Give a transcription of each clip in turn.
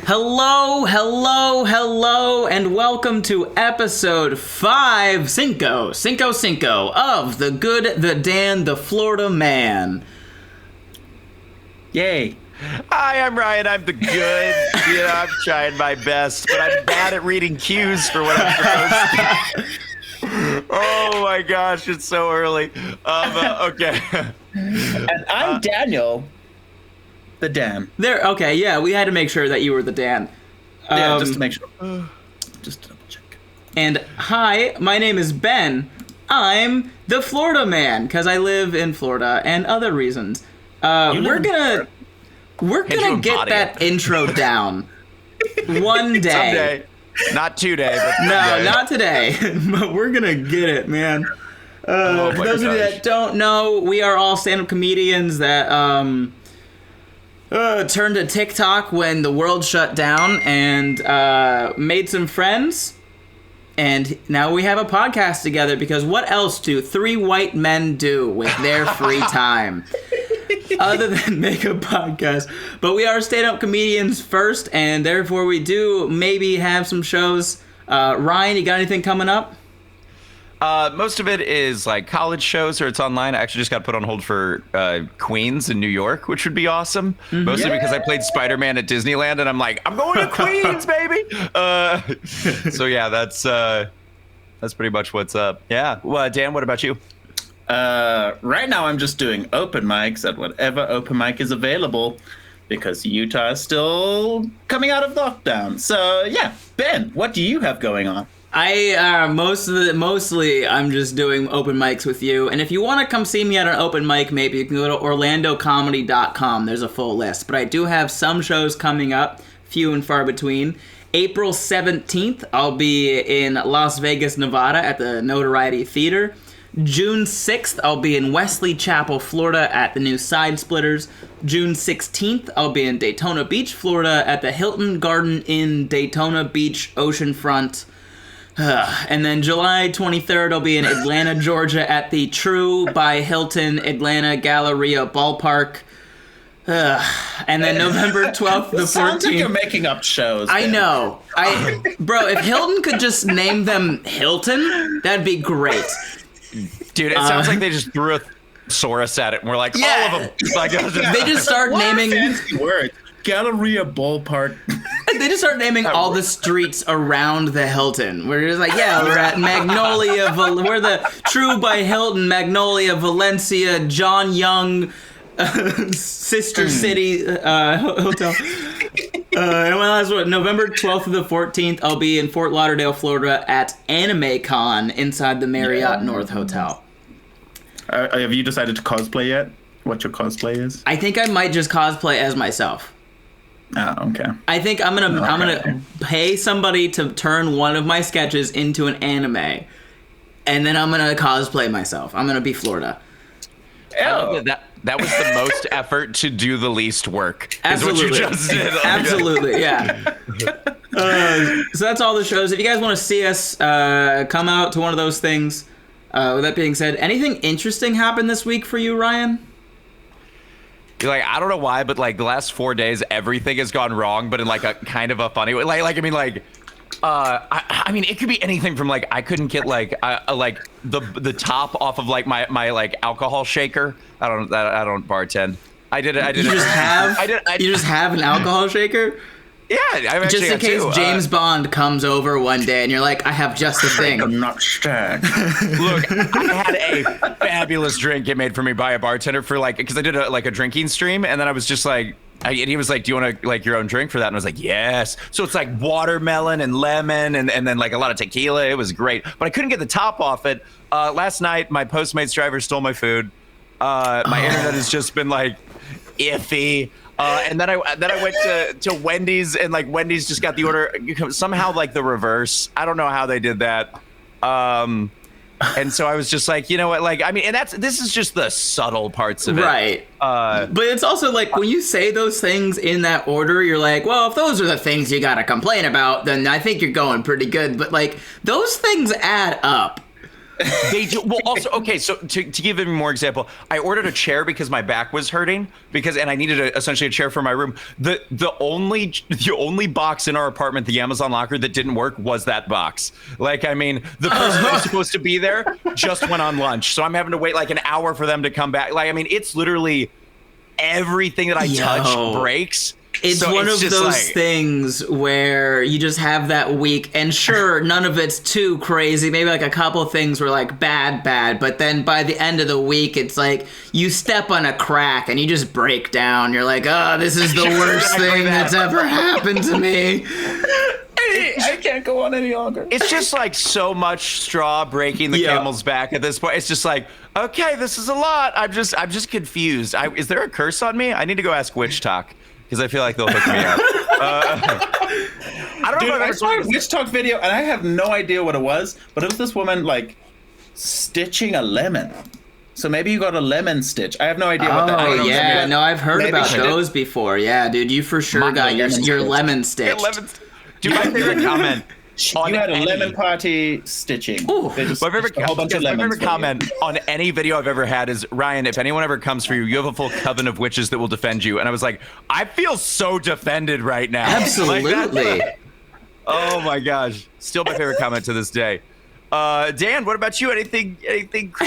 Hello, and welcome to episode 5, Cinco of The Good, the Dan, the Florida Man. Yay. Hi, I'm Ryan. I'm the good. I'm trying my best, but I'm bad at reading cues for what I'm supposed to. Oh my gosh, it's so early. Okay. And I'm Daniel, the Dan. Okay, yeah, we had to make sure that you were the Dan. Yeah, just to make sure. Just to double check. And hi, my name is Ben. I'm the Florida Man, because I live in Florida and other reasons. We're gonna get that intro down one day. Someday. Not today, but no, not today. But we're gonna get it, man. For those of you that don't know, we are all stand-up comedians that turned to TikTok when the world shut down and made some friends. And now we have a podcast together because what else do 3 white men do with their free time? Other than make a podcast. But we are stand-up comedians first, and therefore we do maybe have some shows. Ryan, you got anything coming up? Most of it is like college shows or it's online. I actually just got put on hold for Queens in New York, which would be awesome. Mm-hmm. Mostly because I played Spider-Man at Disneyland, and I'm like, I'm going to Queens, baby! So yeah, that's pretty much what's up. Yeah. Well, Dan, what about you? Right now I'm just doing open mics at whatever open mic is available because Utah is still coming out of lockdown. So yeah, Ben, what do you have going on? Mostly I'm just doing open mics with you. And if you want to come see me at an open mic, maybe you can go to orlandocomedy.com. There's a full list. But I do have some shows coming up, few and far between. April 17th, I'll be in Las Vegas, Nevada at the Notoriety Theater. June 6th, I'll be in Wesley Chapel, Florida at the new Side Splitters. June 16th, I'll be in Daytona Beach, Florida at the Hilton Garden Inn Daytona Beach Oceanfront. And then July 23rd, I'll be in Atlanta, Georgia at the True by Hilton Atlanta Galleria Ballpark. And then November 12th, the 14th. Sounds like you're making up shows. I know. Bro, if Hilton could just name them Hilton, that'd be great. Dude, it sounds like they just threw a thesaurus at it, and we're like, yeah. All of them. Like, they just start naming fancy words. Galleria Ballpark. They just start naming all the streets around the Hilton. We're just like, yeah, we're at Magnolia. We're the True by Hilton, Magnolia, Valencia, John Young, Sister City Hotel. And my last one, November 12th to the 14th, I'll be in Fort Lauderdale, Florida at Anime Con inside the Marriott North Hotel. Have you decided to cosplay yet? What your cosplay is? I think I might just cosplay as myself. Oh, okay. I think I'm gonna pay somebody to turn one of my sketches into an anime, and then I'm gonna cosplay myself. I'm gonna be Florida. Oh, that was the most effort to do the least work. Absolutely. Is what you just did. Absolutely, yeah. So that's all the shows. If you guys want to see us, come out to one of those things. With that being said, anything interesting happened this week for you, Ryan? Like, I don't know why, but like the last 4 days, everything has gone wrong, but in like a kind of a funny way. I mean, it could be anything from like I couldn't get like the top off of like my like alcohol shaker. I don't bartend. I did. You just have an alcohol shaker? Yeah, I've just in case James Bond comes over one day and you're like, I have just the thing. I'm not stacked. Look, I had a fabulous drink get made for me by a bartender for like, because I did a drinking stream, and then I was just like, and he was like, do you want to like your own drink for that? And I was like, yes. So it's like watermelon and lemon and then like a lot of tequila. It was great, but I couldn't get the top off it. Last night, my Postmates driver stole my food. My internet has just been like iffy. And then I went to Wendy's, and like Wendy's just got the order somehow like the reverse. I don't know how they did that. And so I was just like, you know what, like, I mean, and this is just the subtle parts of it. Right. But it's also like when you say those things in that order, you're like, well, if those are the things you got to complain about, then I think you're going pretty good. But like those things add up. They do. Well, also, okay, so to give even more example, I ordered a chair because my back was hurting and I needed essentially a chair for my room. The only box in our apartment, the Amazon locker, that didn't work was that box. Like, I mean, the person that was supposed to be there just went on lunch, so I'm having to wait like an hour for them to come back. Like, I mean, it's literally everything that I touch breaks. It's so one it's of just those things where you just have that week, and sure, none of it's too crazy. Maybe like a couple things were like bad, but then by the end of the week, it's like you step on a crack and you just break down. You're like, oh, this is the worst thing that's ever happened to me. I can't go on any longer. It's just like so much straw breaking the camel's back at this point. It's just like, okay, this is a lot. I'm just confused. Is there a curse on me? I need to go ask Witch Talk, because I feel like they'll hook me up. I don't know if I saw a Witch Talk video, and I have no idea what it was, but it was this woman, like, stitching a lemon. So maybe you got a lemon stitch. I have no idea what that is. Oh, yeah. No, I've heard about those before. Yeah, dude, you for sure got your lemon stitched. Dude, my favorite comment. You had a lemon party stitching. My favorite comment on any video I've ever had is, Ryan, if anyone ever comes for you, you have a full coven of witches that will defend you. And I was like, I feel so defended right now. Absolutely. Oh my gosh. Still my favorite comment to this day. Dan, what about you? Anything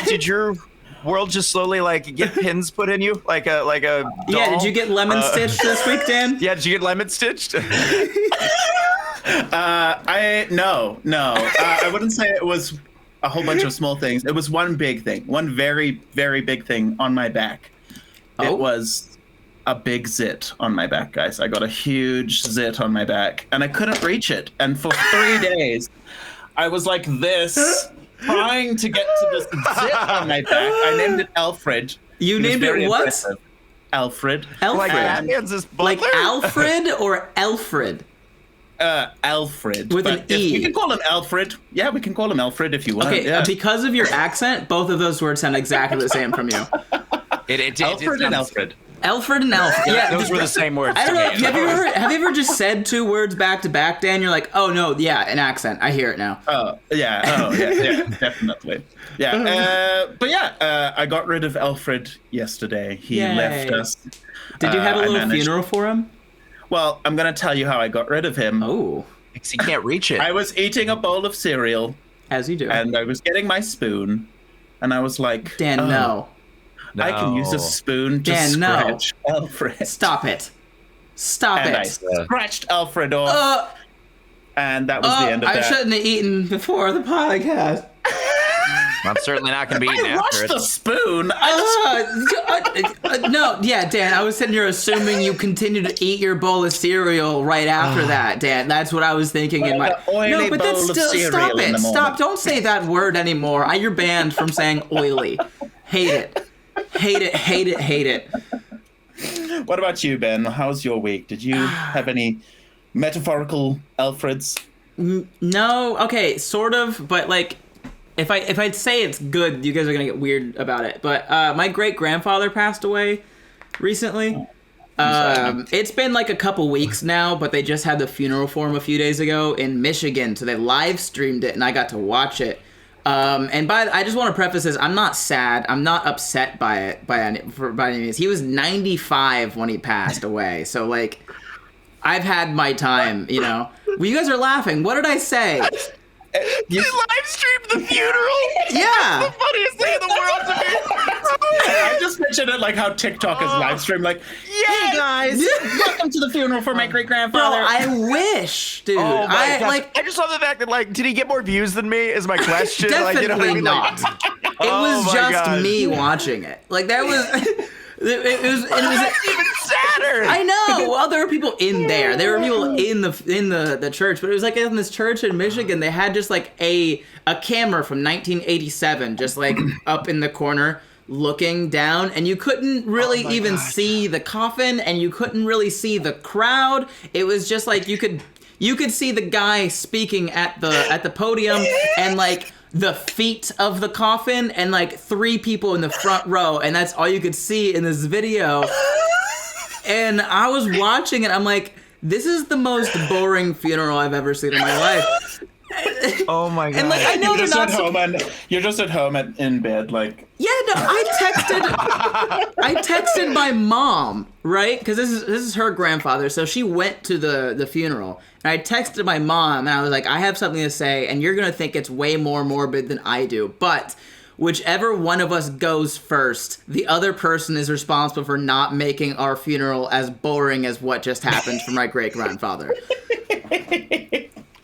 did your world just slowly like get pins put in you? Like a doll? Yeah, did you get lemon stitched this week, Dan? Yeah, did you get lemon stitched? No. I wouldn't say it was a whole bunch of small things. It was one big thing, one very, very big thing on my back. It was a big zit on my back, guys. I got a huge zit on my back, and I couldn't reach it. And for 3 days, I was like this, trying to get to this zit on my back. I named it Alfred. You named it what? Impressive. Alfred. Like Alfred or Alfred? Alfred. With an E. We can call him Alfred. Yeah, we can call him Alfred if you want. Okay, yeah. Because of your accent, both of those words sound exactly the same from you. Alfred and Alfred. Alfred and Alfred. Yeah, those were the same words. I don't know. Have you ever just said two words back to back, Dan? You're like, oh no, yeah, an accent. I hear it now. Yeah, definitely. Yeah, but yeah, I got rid of Alfred yesterday. He left us. Did you have a little funeral for him? Well, I'm going to tell you how I got rid of him. Oh. Because he can't reach it. I was eating a bowl of cereal. As you do. And I was getting my spoon. And I was like, Dan, no. I can use a spoon to scratch Alfred. Stop it. And I scratched Alfred off. And that was the end of that. I shouldn't have eaten before the podcast. I'm certainly not going to be eating after it. I rushed the spoon. No, yeah, Dan, I was sitting here assuming you continued to eat your bowl of cereal right after that, Dan. That's what I was thinking in my... No, but that's still... Stop it. Stop. Don't say that word anymore. You're banned from saying oily. Hate it. Hate it, hate it, hate it. What about you, Ben? How's your week? Did you have any metaphorical Alfreds? No. Okay, sort of, but like... If I'd say it's good, you guys are gonna get weird about it. But my great grandfather passed away recently. It's been like a couple weeks now, but they just had the funeral for him a few days ago in Michigan, so they live streamed it, and I got to watch it. I just want to preface this: I'm not sad, I'm not upset by it by any means. He was 95 when he passed away, so like, I've had my time, you know. Well, you guys are laughing. What did I say? You live streamed the funeral? Yeah. That's the funniest thing in the world to me. I just pictured it like how TikTok is live streamed. Like, hey guys, welcome to the funeral for my great grandfather. Bro, I wish, dude. Oh my gosh. I just love the fact that, like, did he get more views than me? Is my question. Definitely like, you know what I mean? not. It was just me watching it. Like that was. It was even sadder. I know. Well, there were people in there. There were people in the church, but it was like in this church in Michigan. They had just like a camera from 1987, just like up in the corner, looking down, and you couldn't really even see the coffin, and you couldn't really see the crowd. It was just like you could see the guy speaking at the podium, and like the feet of the coffin, and like 3 people in the front row, and that's all you could see in this video. And I was watching it, I'm like, this is the most boring funeral I've ever seen in my life. Oh my god! And like I know they're not. You're just at home in bed, like. Yeah, no, I texted my mom, right? Because this is her grandfather, so she went to the funeral, and I texted my mom, and I was like, I have something to say, and you're gonna think it's way more morbid than I do, but whichever one of us goes first, the other person is responsible for not making our funeral as boring as what just happened for my great grandfather.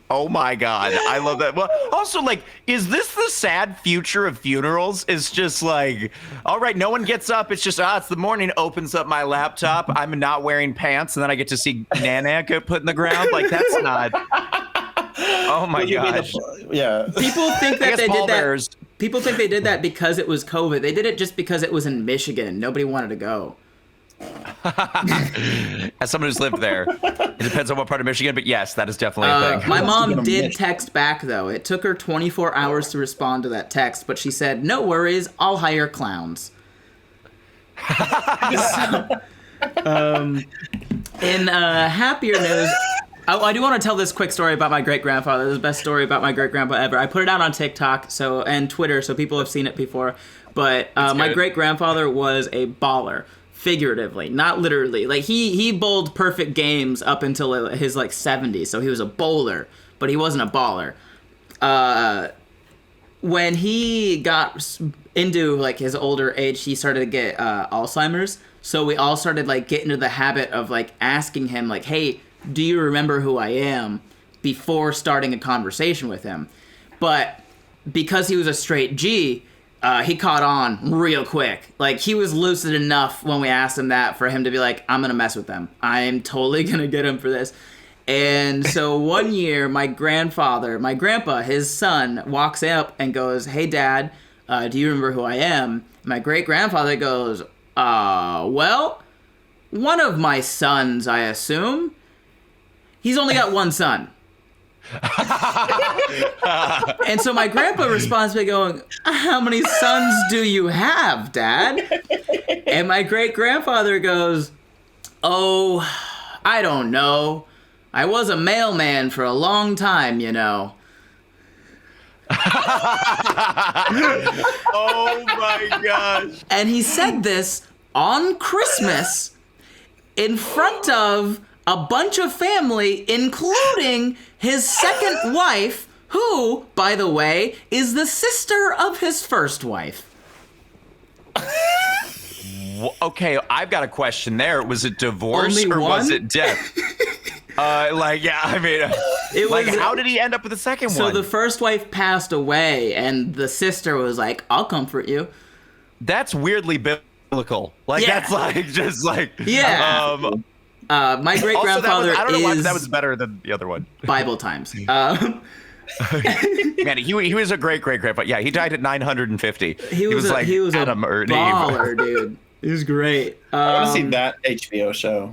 Oh my god, I love that. Well, also, like, is this the sad future of funerals? It's just like, all right, no one gets up. It's just, it's the morning, opens up my laptop. I'm not wearing pants, and then I get to see Nana get put in the ground. Like, that's not. Oh my gosh. Yeah. People think that they did that. Bears. People think they did that because it was COVID. They did it just because it was in Michigan. Nobody wanted to go. As someone who's lived there, it depends on what part of Michigan, but yes, that is definitely a thing. My mom did text back, though. It took her 24 hours to respond to that text, but she said, no worries, I'll hire clowns. In happier news, I do want to tell this quick story about my great-grandfather. This is the best story about my great-grandpa ever. I put it out on TikTok and Twitter, so people have seen it before. But my great-grandfather was a baller. Figuratively, not literally. Like he bowled perfect games up until his like 70s, so he was a bowler, but he wasn't a baller. When he got into like his older age, he started to get Alzheimer's. So we all started like getting into the habit of like asking him like, "Hey, do you remember who I am?" before starting a conversation with him. But because he was a straight G, he caught on real quick. Like, he was lucid enough when we asked him that for him to be like, I'm going to mess with them. I'm totally going to get him for this. And so one year, my grandpa, his son, walks up and goes, hey, Dad, do you remember who I am? My great-grandfather goes, well, one of my sons, I assume. He's only got one son. And so my grandpa responds by going, how many sons do you have, Dad? And my great-grandfather goes, oh, I don't know. I was a mailman for a long time, you know. Oh my gosh. And he said this on Christmas in front of a bunch of family, including his second wife, who, by the way, is the sister of his first wife. Okay, I've got a question there. Was it divorce Only or one? was it death? It was, how did he end up with the second one? So the first wife passed away, and the sister was like, I'll comfort you. That's weirdly biblical. That's like, just like... Yeah. My great-grandfather I don't know why, is... that was better than the other one. Bible times. Man, he was a great-great-grandpa. Yeah, he died at 950. He was like Adam a or baller, dude. He was great. I want to see that HBO show.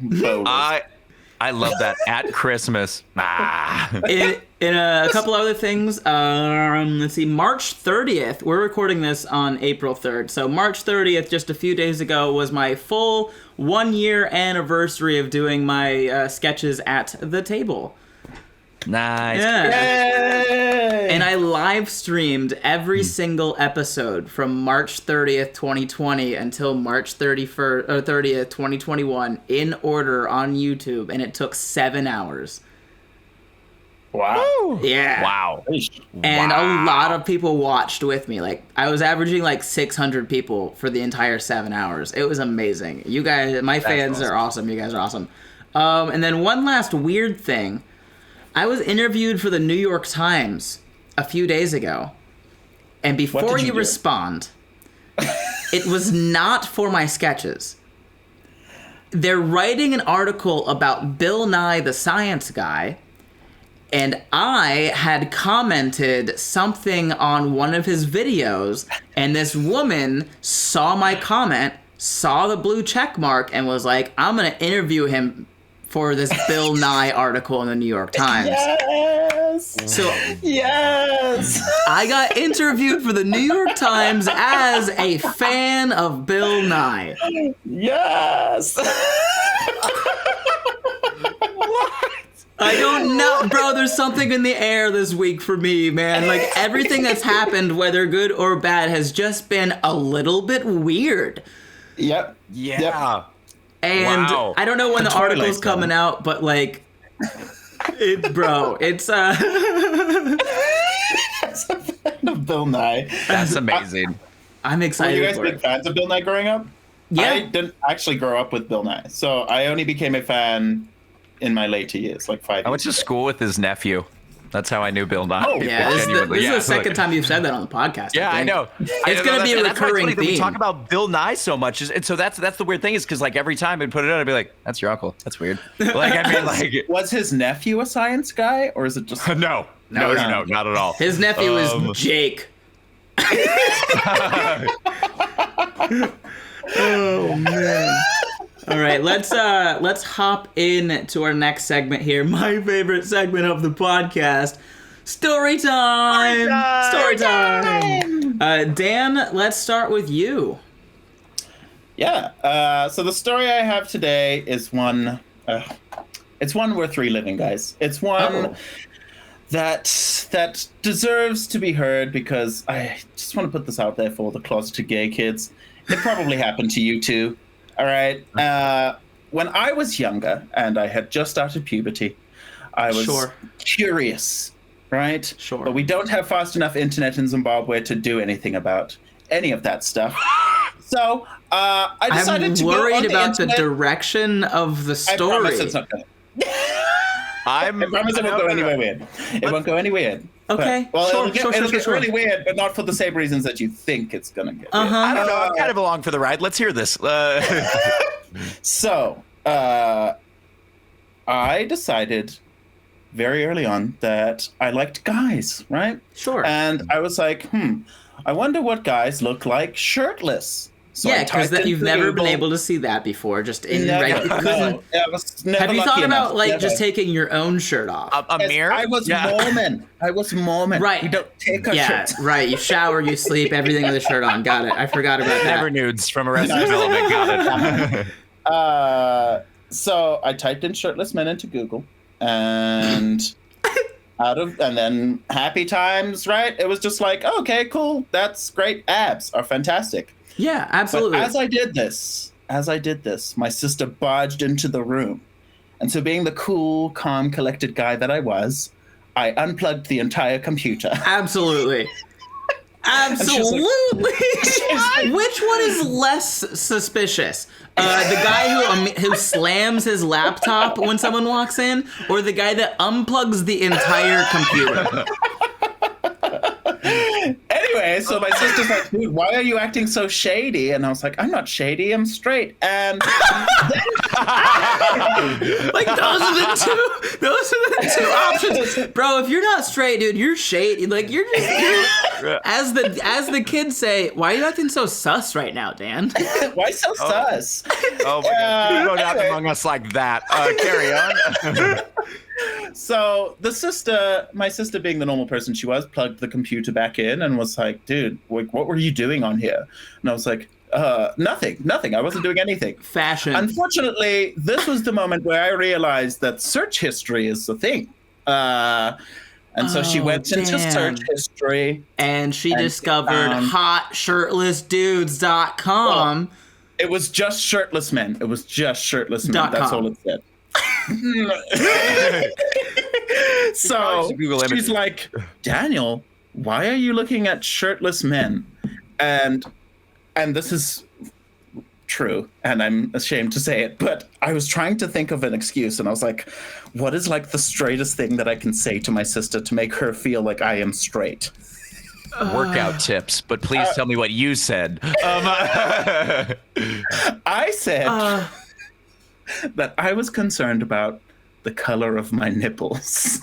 I love that. At Christmas. In a couple other things, let's see, March 30th, we're recording this on April 3rd, so March 30th, just a few days ago, was my full 1-year anniversary of doing my sketches at the table. Nice. Yeah. Yay! And I live streamed every single episode from March 30th, 2020 until March 30th, 2021 in order on YouTube, and it took 7 hours. Wow. Yeah. Wow. And a lot of people watched with me. Like, I was averaging like 600 people for the entire 7 hours. It was amazing. You guys, my fans are awesome. You guys are awesome. And then one last weird thing. I was interviewed for the New York Times a few days ago. And before you respond, it was not for my sketches. They're writing an article about Bill Nye the Science Guy. And I had commented something on one of his videos, and this woman saw my comment, saw the blue check mark, and was like, I'm going to interview him for this Bill Nye article in the New York Times. Yes! So yes! I got interviewed for the New York Times as a fan of Bill Nye. Yes! I don't know, bro. There's something in the air this week for me, man. Like, everything that's happened, whether good or bad, has just been a little bit weird. Yep. Yeah. Yep. And Wow. I don't know when the Twilight article's Zone. coming out, but like, it's Bill Nye. That's amazing. I'm Were excited you guys for big it. fans of Bill Nye growing up? Yeah. I didn't actually grow up with Bill Nye, so I only became a fan in my later years, like 5 years. I went to school with his nephew. That's how I knew Bill Nye. Oh, Yeah, this is Genuinely. the second time you've said that on the podcast. Yeah, I think. know. It's gonna be a that's why it's recurring funny that we theme. talk about Bill Nye so much, and so that's the weird thing is because like every time I'd put it out, I'd be like, "That's your uncle." That's weird. Like I mean, like Was his nephew a science guy, or is it just? no, not at all. His nephew is Jake. Oh man. All right, let's hop in to our next segment here. My favorite segment of the podcast, story time. Story time. Dan, let's start with you. Yeah. So the story I have today is one. It's one worth reliving, guys. It's one that deserves to be heard because I just want to put this out there for the closeted gay kids. It probably happened to you too. All right. When I was younger and I had just started puberty, I was curious, right? Sure. But we don't have fast enough internet in Zimbabwe to do anything about any of that stuff. So I decided to go on worried the about internet. the direction of the I story. promise it's not going. I promise it won't go anywhere weird. It won't go any weird. Okay. But, well, Sure, it'll get sure. really weird, but not for the same reasons that you think it's gonna get. Uh-huh. I don't know. I'm kind of along for the ride. Let's hear this. So, I decided very early on that I liked guys, right? Sure. And I was like, I wonder what guys look like shirtless. So I yeah, because typed you've into never been Google. able to see that before. Just in Never, regular. no, I was never Have you lucky thought enough, about like never. just taking your own shirt off? a Yes, mirror? I was Yeah. Mormon. I was Mormon. Right. We don't take our Yeah, shirts. right. You shower, you sleep, everything with a shirt on. Got it. I forgot about that. Never nudes from Arrested Development. Got it. So I typed in shirtless men into Google, and and then happy times, right? It was just like, okay, cool, that's great. Abs are fantastic. Yeah, absolutely. But as I did this, my sister barged into the room, and so being the cool, calm, collected guy that I was, I unplugged the entire computer. Absolutely. Absolutely. Which one is less suspicious? The guy who slams his laptop when someone walks in, or the guy that unplugs the entire computer? Anyway, so my sister's like, dude, why are you acting so shady? And I was like, I'm not shady, I'm straight. And Like those are the two options, bro. If you're not straight, dude, you're shady. Like you're as the kids say. Why are you acting so sus right now, Dan? why so sus? Oh my God! You go down anyway. among us like that. Carry on. So my sister being the normal person she was, plugged the computer back in and was like, dude, what were you doing on here? And I was like, nothing. I wasn't doing anything. Fashion. Unfortunately, this was the moment where I realized that search history is the thing. And so she went into damn. search history. And she discovered found- hotshirtlessdudes.com. It was just shirtless men. It was just shirtless men. .com. That's all it said. So Google she's images. like, Daniel, why are you looking at shirtless men? And this is true, and I'm ashamed to say it, but I was trying to think of an excuse, and I was like, what is like the straightest thing that I can say to my sister to make her feel like I am straight? Workout tips, but please tell me what you said. I said that I was concerned about the color of my nipples.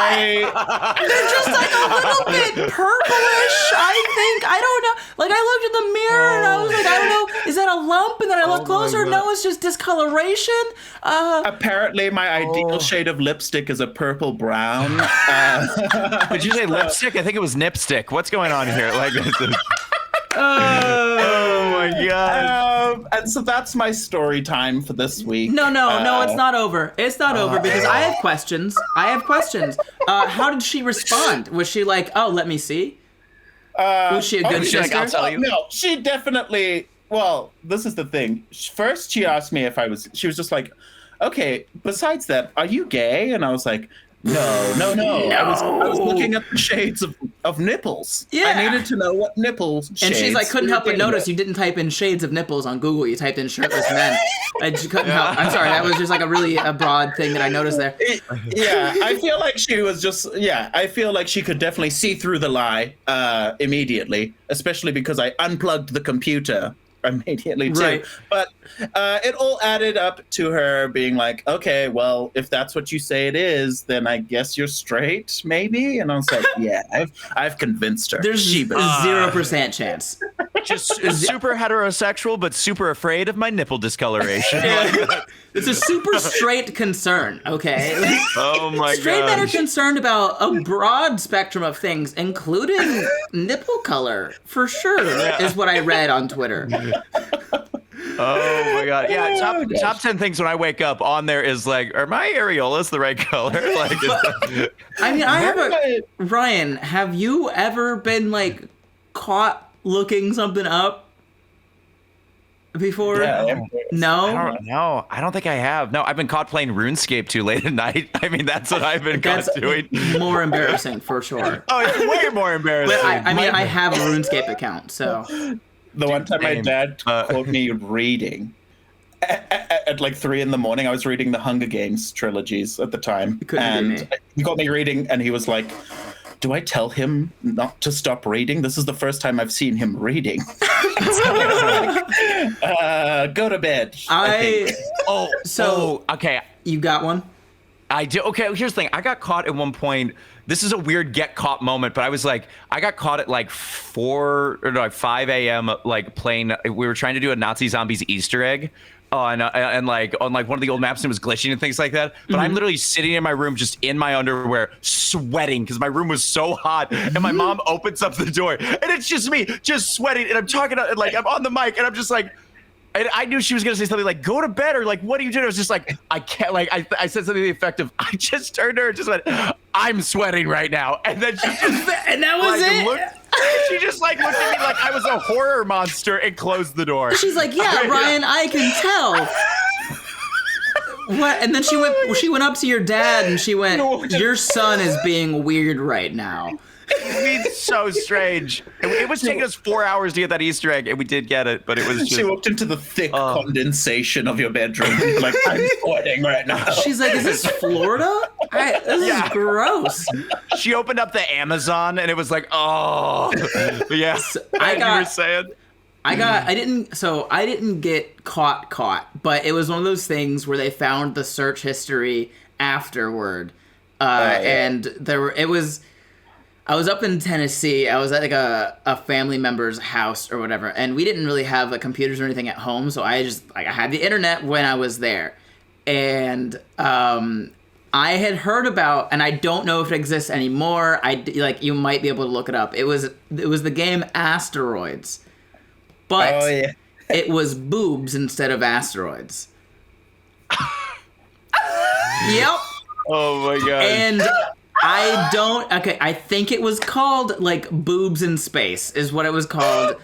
They're just like a little bit purplish, I think. I don't know. Like, I looked in the mirror and I was like, I don't know, is that a lump? And then I looked closer. No, it's just discoloration. Apparently, my ideal shade of lipstick is a purple brown. Did you say lipstick? I think it was nipstick. What's going on here? Like, oh my God. And so that's my story time for this week. No, it's not over. It's not over because I have questions. How did she respond? Was she like, "Oh, let me see"? Was she a good sister? Like, I'll tell you. No, she definitely. Well, this is the thing. First, she asked me if I was. She was just like, "Okay, besides that, are you gay?" And I was like, No. I was looking at the shades of nipples. Yeah. I needed to know what nipples shades. And she's like, couldn't help but notice you didn't type in shades of nipples on Google. You typed in shirtless men. I just couldn't help. I'm sorry. That was just like a broad thing that I noticed there. Yeah, I feel like she was just. Yeah, I feel like she could definitely see through the lie immediately, especially because I unplugged the computer immediately too. Right. But it all added up to her being like, okay, well, if that's what you say it is, then I guess you're straight, maybe. And I was like, yeah, I've convinced her. There's 0% chance. Just super heterosexual, but super afraid of my nipple discoloration. It's a super straight concern, okay? Oh my god. Straight men are concerned about a broad spectrum of things, including nipple color, for sure, is what I read on Twitter. Oh my god. Yeah, top 10 things when I wake up on there is like, are my areolas the right color? Like, I mean, Ryan, have you ever been like caught looking something up before? Yeah. No? No, I don't think I have. No, I've been caught playing RuneScape too late at night. I mean, that's what I've been caught doing. More embarrassing, for sure. Oh, it's way more embarrassing. But I have a RuneScape account, so... The one time my dad caught me reading at like 3 a.m, I was reading the Hunger Games trilogies at the time. And he caught me reading and he was like, do I tell him not to stop reading? This is the first time I've seen him reading. Go to bed. Okay. You got one? I do. Okay, here's the thing. I got caught at one point. This is a weird get caught moment, but I got caught at like 5 a.m. like playing. We were trying to do a Nazi zombies Easter egg on like one of the old maps, and it was glitching and things like that. But I'm literally sitting in my room, just in my underwear, sweating because my room was so hot. And my mom opens up the door, and it's just me, just sweating. And I'm talking, like I'm on the mic, and I'm just like. And I knew she was going to say something like, go to bed, or like, what are you doing? I was just like, I can't, like, I said something to the effect of, I just turned to her and just went, I'm sweating right now. And then she just, and that was like, she just like looked at me like I was a horror monster and closed the door. She's like, yeah, Ryan, I can tell. What? And then she went up to your dad and she went, your son is being weird right now. It's so strange. It was taking us 4 hours to get that Easter egg, and we did get it, but it was just... She walked into the thick condensation of your bedroom, like, I'm sweating right now. She's like, is this Florida? This is gross. She opened up the Amazon, and it was like, oh. Yeah, you were saying? I didn't get caught, but it was one of those things where they found the search history afterward. And I was up in Tennessee. I was at like a family member's house or whatever, and we didn't really have like computers or anything at home, so I just I had the internet when I was there, and I had heard about, and I don't know if it exists anymore. You might be able to look it up. It was the game Asteroids, but it was boobs instead of asteroids. Yep. Oh my god. And I think it was called like Boobs in Space is what it was called.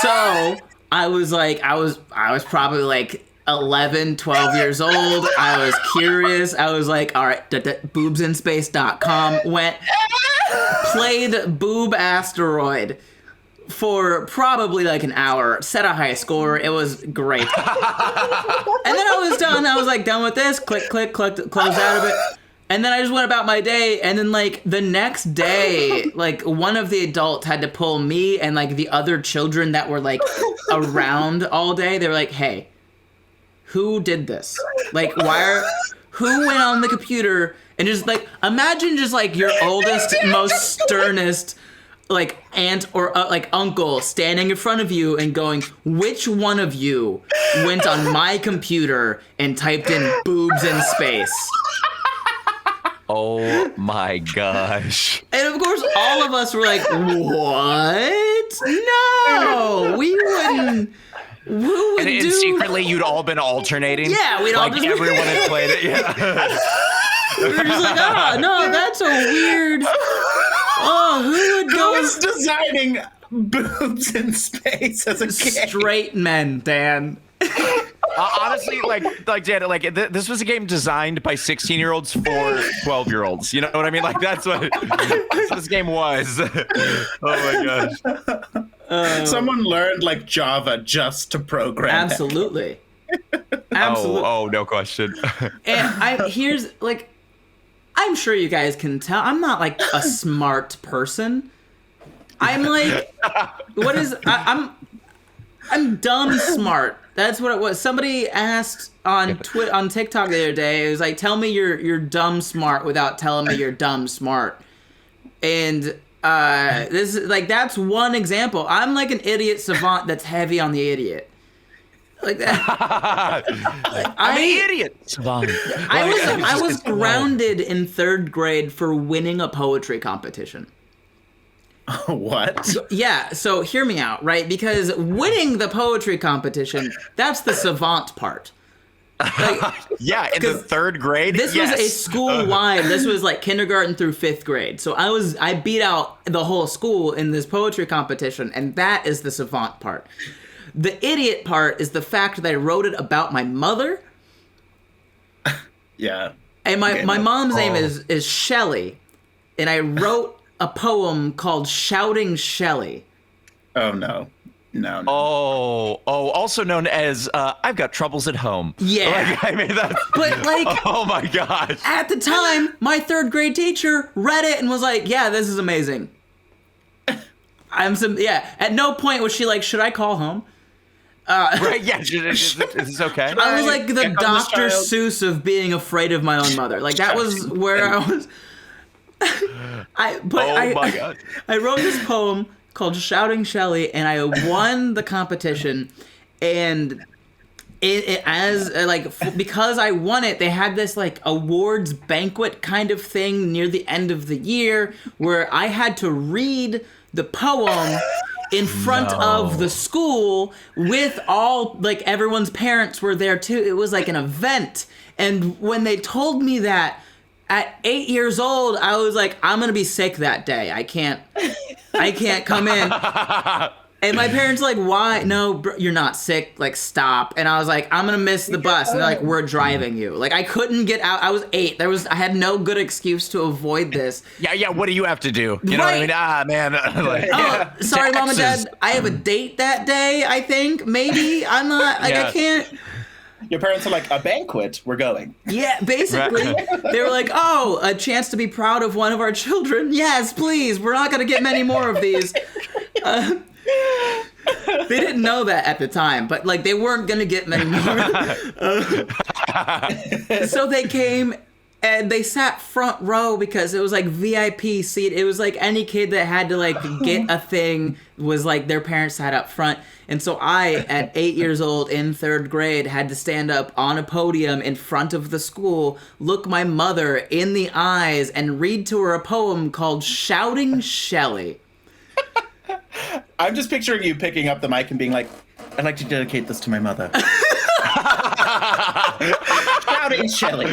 So I was probably like 11, 12 years old. I was curious. I was like, all right, boobsinspace.com, played Boob Asteroid for probably like an hour, set a high score. It was great. And then I was done. I was like done with this. Click, close out of it. And then I just went about my day, and then, like, the next day, like, one of the adults had to pull me and, like, the other children that were, like, around all day. They were like, hey, who did this? Like, who went on the computer and just, like, imagine just, like, your oldest, most sternest, like, aunt or, like, uncle standing in front of you and going, which one of you went on my computer and typed in boobs in space? Oh my gosh. And of course, all of us were like, what? No, we wouldn't. Who would And do? secretly, you'd all been alternating. Yeah, we'd all like just everyone had played it. Yeah. We were just like, oh no, that's a weird. Oh, who would Who go? was designing boobs in space as a kid? Straight men, Dan. Honestly, like Dan, this was a game designed by 16-year-olds for 12-year-olds. You know what I mean? Like that's what this game was. Oh my gosh. Someone learned like Java just to program. Absolutely. Absolutely. Oh, no question. And here's like, I'm sure you guys can tell, I'm not like a smart person. I'm like, I'm dumb smart. That's what it was. Somebody asked on TikTok the other day. It was like, tell me you're dumb smart without telling me you're dumb smart. And this is like, that's one example. I'm like an idiot savant that's heavy on the idiot. Like that. I'm an idiot. Savant. I was grounded in 3rd grade for winning a poetry competition. What? Yeah, so hear me out, right? Because winning the poetry competition, that's the savant part. Like, yeah, in the 3rd grade. This was a school-wide. This was like kindergarten through 5th grade. So I beat out the whole school in this poetry competition, and that is the savant part. The idiot part is the fact that I wrote it about my mother. Yeah. And my mom's name is Shelley, and I wrote a poem called Shouting Shelley. Oh no. No. Oh, also known as I've got troubles at home. Yeah. Like, I mean that. But like, oh my gosh. At the time, my 3rd grade teacher read it and was like, "Yeah, this is amazing." At no point was she like, "Should I call home?" Right? Yeah. Is this okay? I was like the Dr. Seuss of being afraid of my own mother. Like that was where I was. My God. I wrote this poem called Shouting Shelley, and I won the competition. And because I won it, they had this like awards banquet kind of thing near the end of the year where I had to read the poem in front of the school with all, like, everyone's parents were there too. It was like an event. And when they told me that at 8 years old, I was like, I'm going to be sick that day. I can't come in. And my parents were like, why? No, bro, you're not sick. Like, stop. And I was like, I'm going to miss the bus. And they're like, we're driving you. Like, I couldn't get out. I was 8. I had no good excuse to avoid this. Yeah. What do you have to do? You know what I mean? Man. Sorry, Mom and Dad. I have a date that day, I think. Maybe. I'm not, like, I can't. Your parents are like, a banquet, we're going. Yeah, basically. Right. They were like, oh, a chance to be proud of one of our children. Yes, please. We're not going to get many more of these. They didn't know that at the time, but like they weren't gonna get many more. So they came and they sat front row because it was like VIP seat. It was like any kid that had to like get a thing was like their parents sat up front. And so I, at 8 years old in 3rd grade, had to stand up on a podium in front of the school, look my mother in the eyes, and read to her a poem called Shouting Shelley. I'm just picturing you picking up the mic and being like, I'd like to dedicate this to my mother. Shouting Shelley.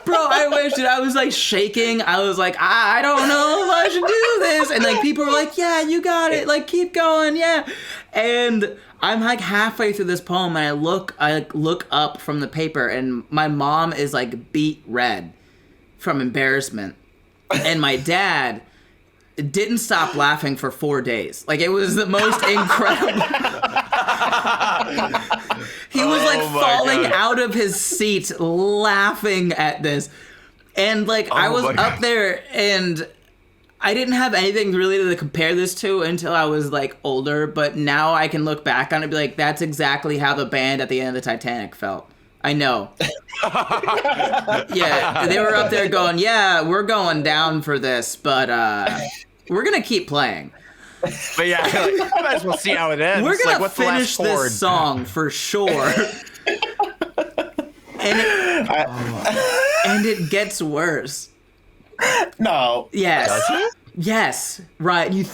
Bro, I wish that I was like shaking. I was like, I don't know if I should do this. And like people were like, yeah, you got it. Like keep going, yeah. And I'm like halfway through this poem and I look up from the paper and my mom is like beet red from embarrassment. And my dad didn't stop laughing for 4 days. Like, it was the most incredible. He was, like, falling out of his seat laughing at this. And, like, I was up there, and I didn't have anything really to compare this to until I was, like, older. But now I can look back on it and be like, that's exactly how the band at the end of the Titanic felt. I know. Yeah, they were up there going, yeah, we're going down for this, but we're going to keep playing. But yeah, like, might as well see how it ends. We're going to finish this song for sure. And it gets worse. No. Yes. Does it? Yes, right. You'd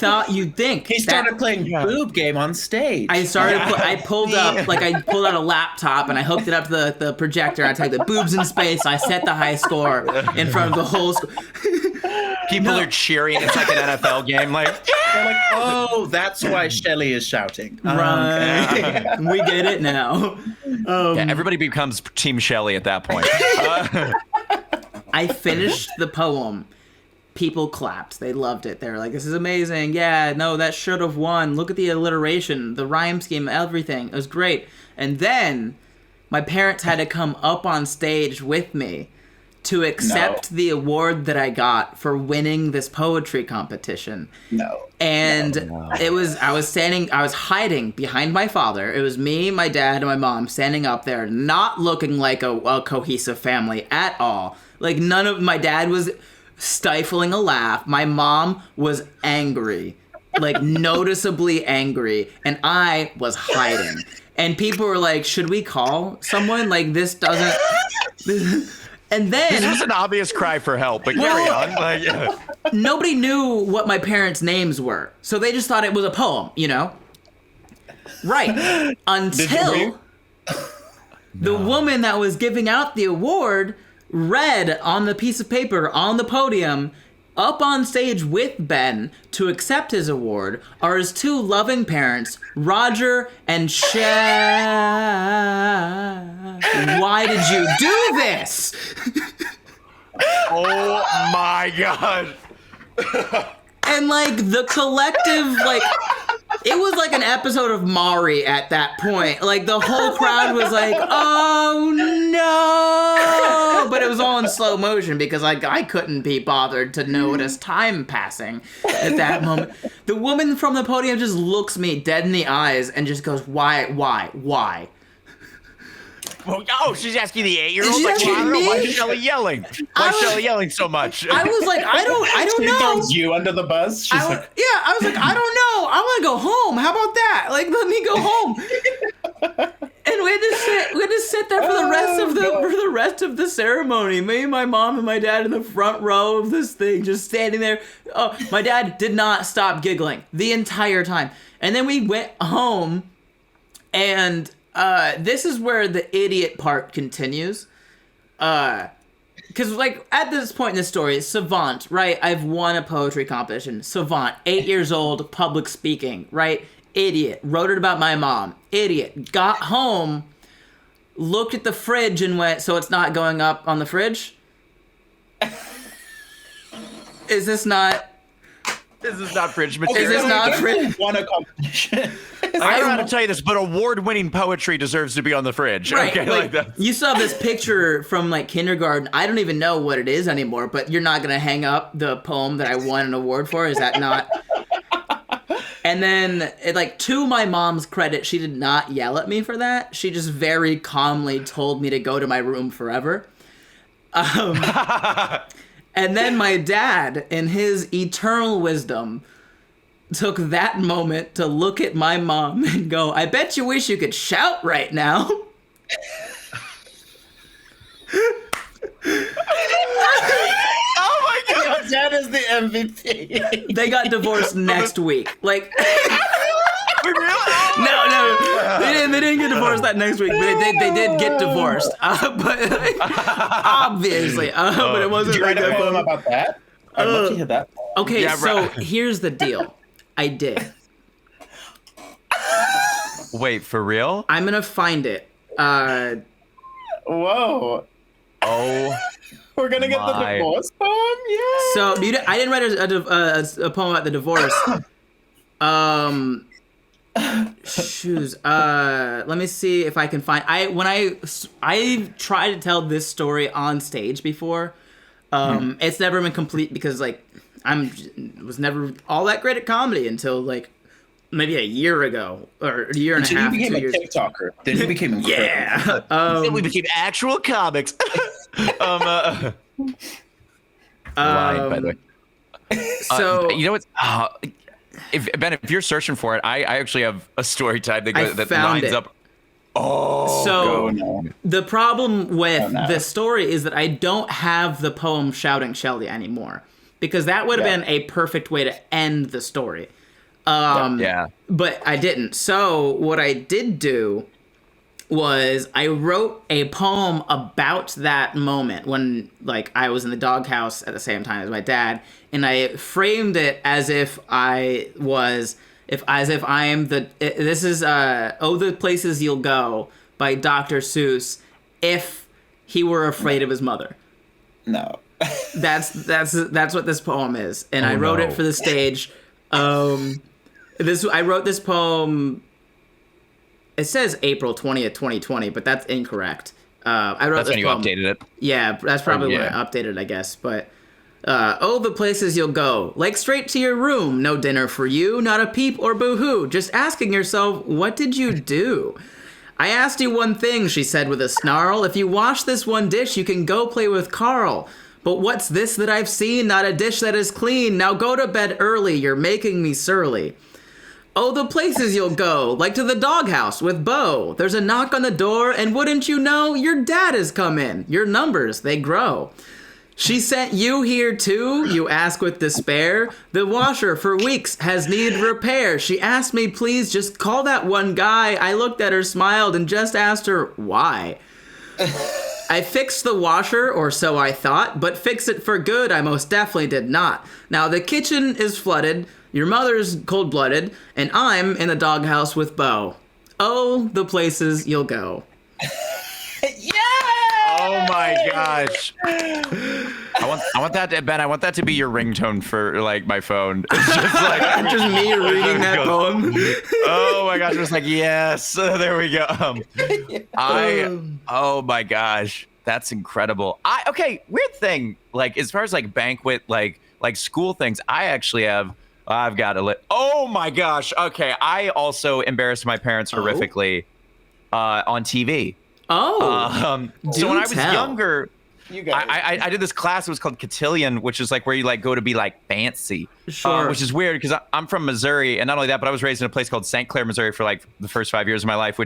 think He started playing boob game on stage. I pulled out a laptop and I hooked it up to the projector. I typed the boobs in space. I set the high score in front of the whole school. People are cheering. It's like an NFL game. Like, they're like, oh, that's why Shelly is shouting. Right. We get it now. Everybody becomes Team Shelly at that point. I finished the poem. People clapped. They loved it. They were like, this is amazing. Yeah, no, that should have won. Look at the alliteration, the rhyme scheme, everything. It was great. And then my parents had to come up on stage with me to accept the award that I got for winning this poetry competition. And I was hiding behind my father. It was me, my dad, and my mom standing up there, not looking like a cohesive family at all. Like, my dad was stifling a laugh. My mom was angry, like noticeably angry, and I was hiding. And people were like, should we call someone? Like, this doesn't... And then... This was an obvious cry for help, but carry on. Like, nobody knew what my parents' names were, so they just thought it was a poem, you know? Right. Until the woman that was giving out the award read on the piece of paper on the podium, up on stage with Ben to accept his award, are his two loving parents, Roger and Shaq. Why did you do this? oh my God. And like the collective, like, it was like an episode of Maury at that point. Like the whole crowd was like, oh no. But it was all in slow motion because like I couldn't be bothered to notice time passing at that moment. The woman from the podium just looks me dead in the eyes and just goes, why? Oh, she's asking the 8-year-old. She's Like, asking I don't know me? why is Shelly yelling. Why is Shelly yelling so much? I was like, I don't She know. throws you under the bus. She's like, I was like, I don't know. I want to go home. How about that? Like, let me go home. And we had to sit there for the rest of the ceremony. Me, my mom, and my dad in the front row of this thing, just standing there. Oh, my dad did not stop giggling the entire time. And then we went home, and this is where the idiot part continues. Because, like, at this point in the story, Savant, right? I've won a poetry competition. Savant, 8 years old, public speaking, right? Idiot. Wrote it about my mom. Idiot. Got home, looked at the fridge and went, so it's not going up on the fridge? Is this not... This is not fridge material. Is this not fridge? won a competition. I don't know how to tell you this, but award-winning poetry deserves to be on the fridge. Right, Okay, like that. You saw this picture from like kindergarten. I don't even know what it is anymore, but you're not gonna hang up the poem that I won an award for. Is that not? And then, to my mom's credit, she did not yell at me for that. She just very calmly told me to go to my room forever. And then my dad, in his eternal wisdom, took that moment to look at my mom and go, I bet you wish you could shout right now. Oh my God. Your dad is the MVP. They got divorced next week. Like, We really? no, they didn't get divorced that next week. But they did get divorced, but obviously, but it wasn't Did you like write a that. poem about that? I'd love to hear that. Okay, Yeah, so right. here's the deal. I did. Wait, for real? I'm gonna find it. Whoa. Oh. We're gonna get the My. divorce poem? Yeah. So I didn't write a poem about the divorce. Shoes. Let me see if I can find. I tried to tell this story on stage before. It's never been complete because like was never all that great at comedy until like maybe a year ago or a year and a half. Then you became 2 years. a TikToker. Then you became incredible. Yeah. We became actual comics. Lying, by the way. So You know what? If you're searching for it, I actually have a story time that I that found lines it. up. Oh, So no. the problem with no. this story is that I don't have the poem Shouting Shelly anymore. because that would have been a perfect way to end the story. But I didn't. So what I did do was I wrote a poem about that moment when, like, I was in the doghouse at the same time as my dad, and I framed it as if I am the. This is "Oh, the Places You'll Go" by Dr. Seuss. If he were afraid of his mother. No. That's what this poem is, and I wrote it for the stage. I wrote this poem. It says April 20th, 2020, but that's incorrect. I wrote that's this when you poem. Updated it. Yeah, that's probably when I updated, I guess. But oh, the places you'll go, like straight to your room. No dinner for you, not a peep or boo-hoo. Just asking yourself, what did you do? I asked you one thing, she said with a snarl. If you wash this one dish, you can go play with Carl. But what's this that I've seen? Not a dish that is clean. Now go to bed early. You're making me surly. Oh, the places you'll go, like to the doghouse with Bo. There's a knock on the door, and wouldn't you know, your dad has come in. Your numbers, they grow. She sent you here too, you ask with despair. The washer for weeks has needed repair. She asked me, please just call that one guy. I looked at her, smiled, and just asked her, why? I fixed the washer, or so I thought, but fix it for good I most definitely did not. Now the kitchen is flooded, your mother's cold-blooded, and I'm in the doghouse with Bo. Oh, the places you'll go. Yeah! Oh my gosh. I want that to, Ben, I want that to be your ringtone for like my phone. It's just like just me reading that poem. Oh my gosh, it's like, yes. There we go. Oh my gosh. That's incredible. Okay, weird thing. Like as far as like banquet, like school things, I've got a oh my gosh. Okay, I also embarrassed my parents horrifically on TV. Oh. So when I was younger, I did this class. It was called Cotillion, which is like where you like go to be like fancy. Sure. Which is weird because I'm from Missouri, and not only that, but I was raised in a place called St. Clair, Missouri, for like the first 5 years of my life,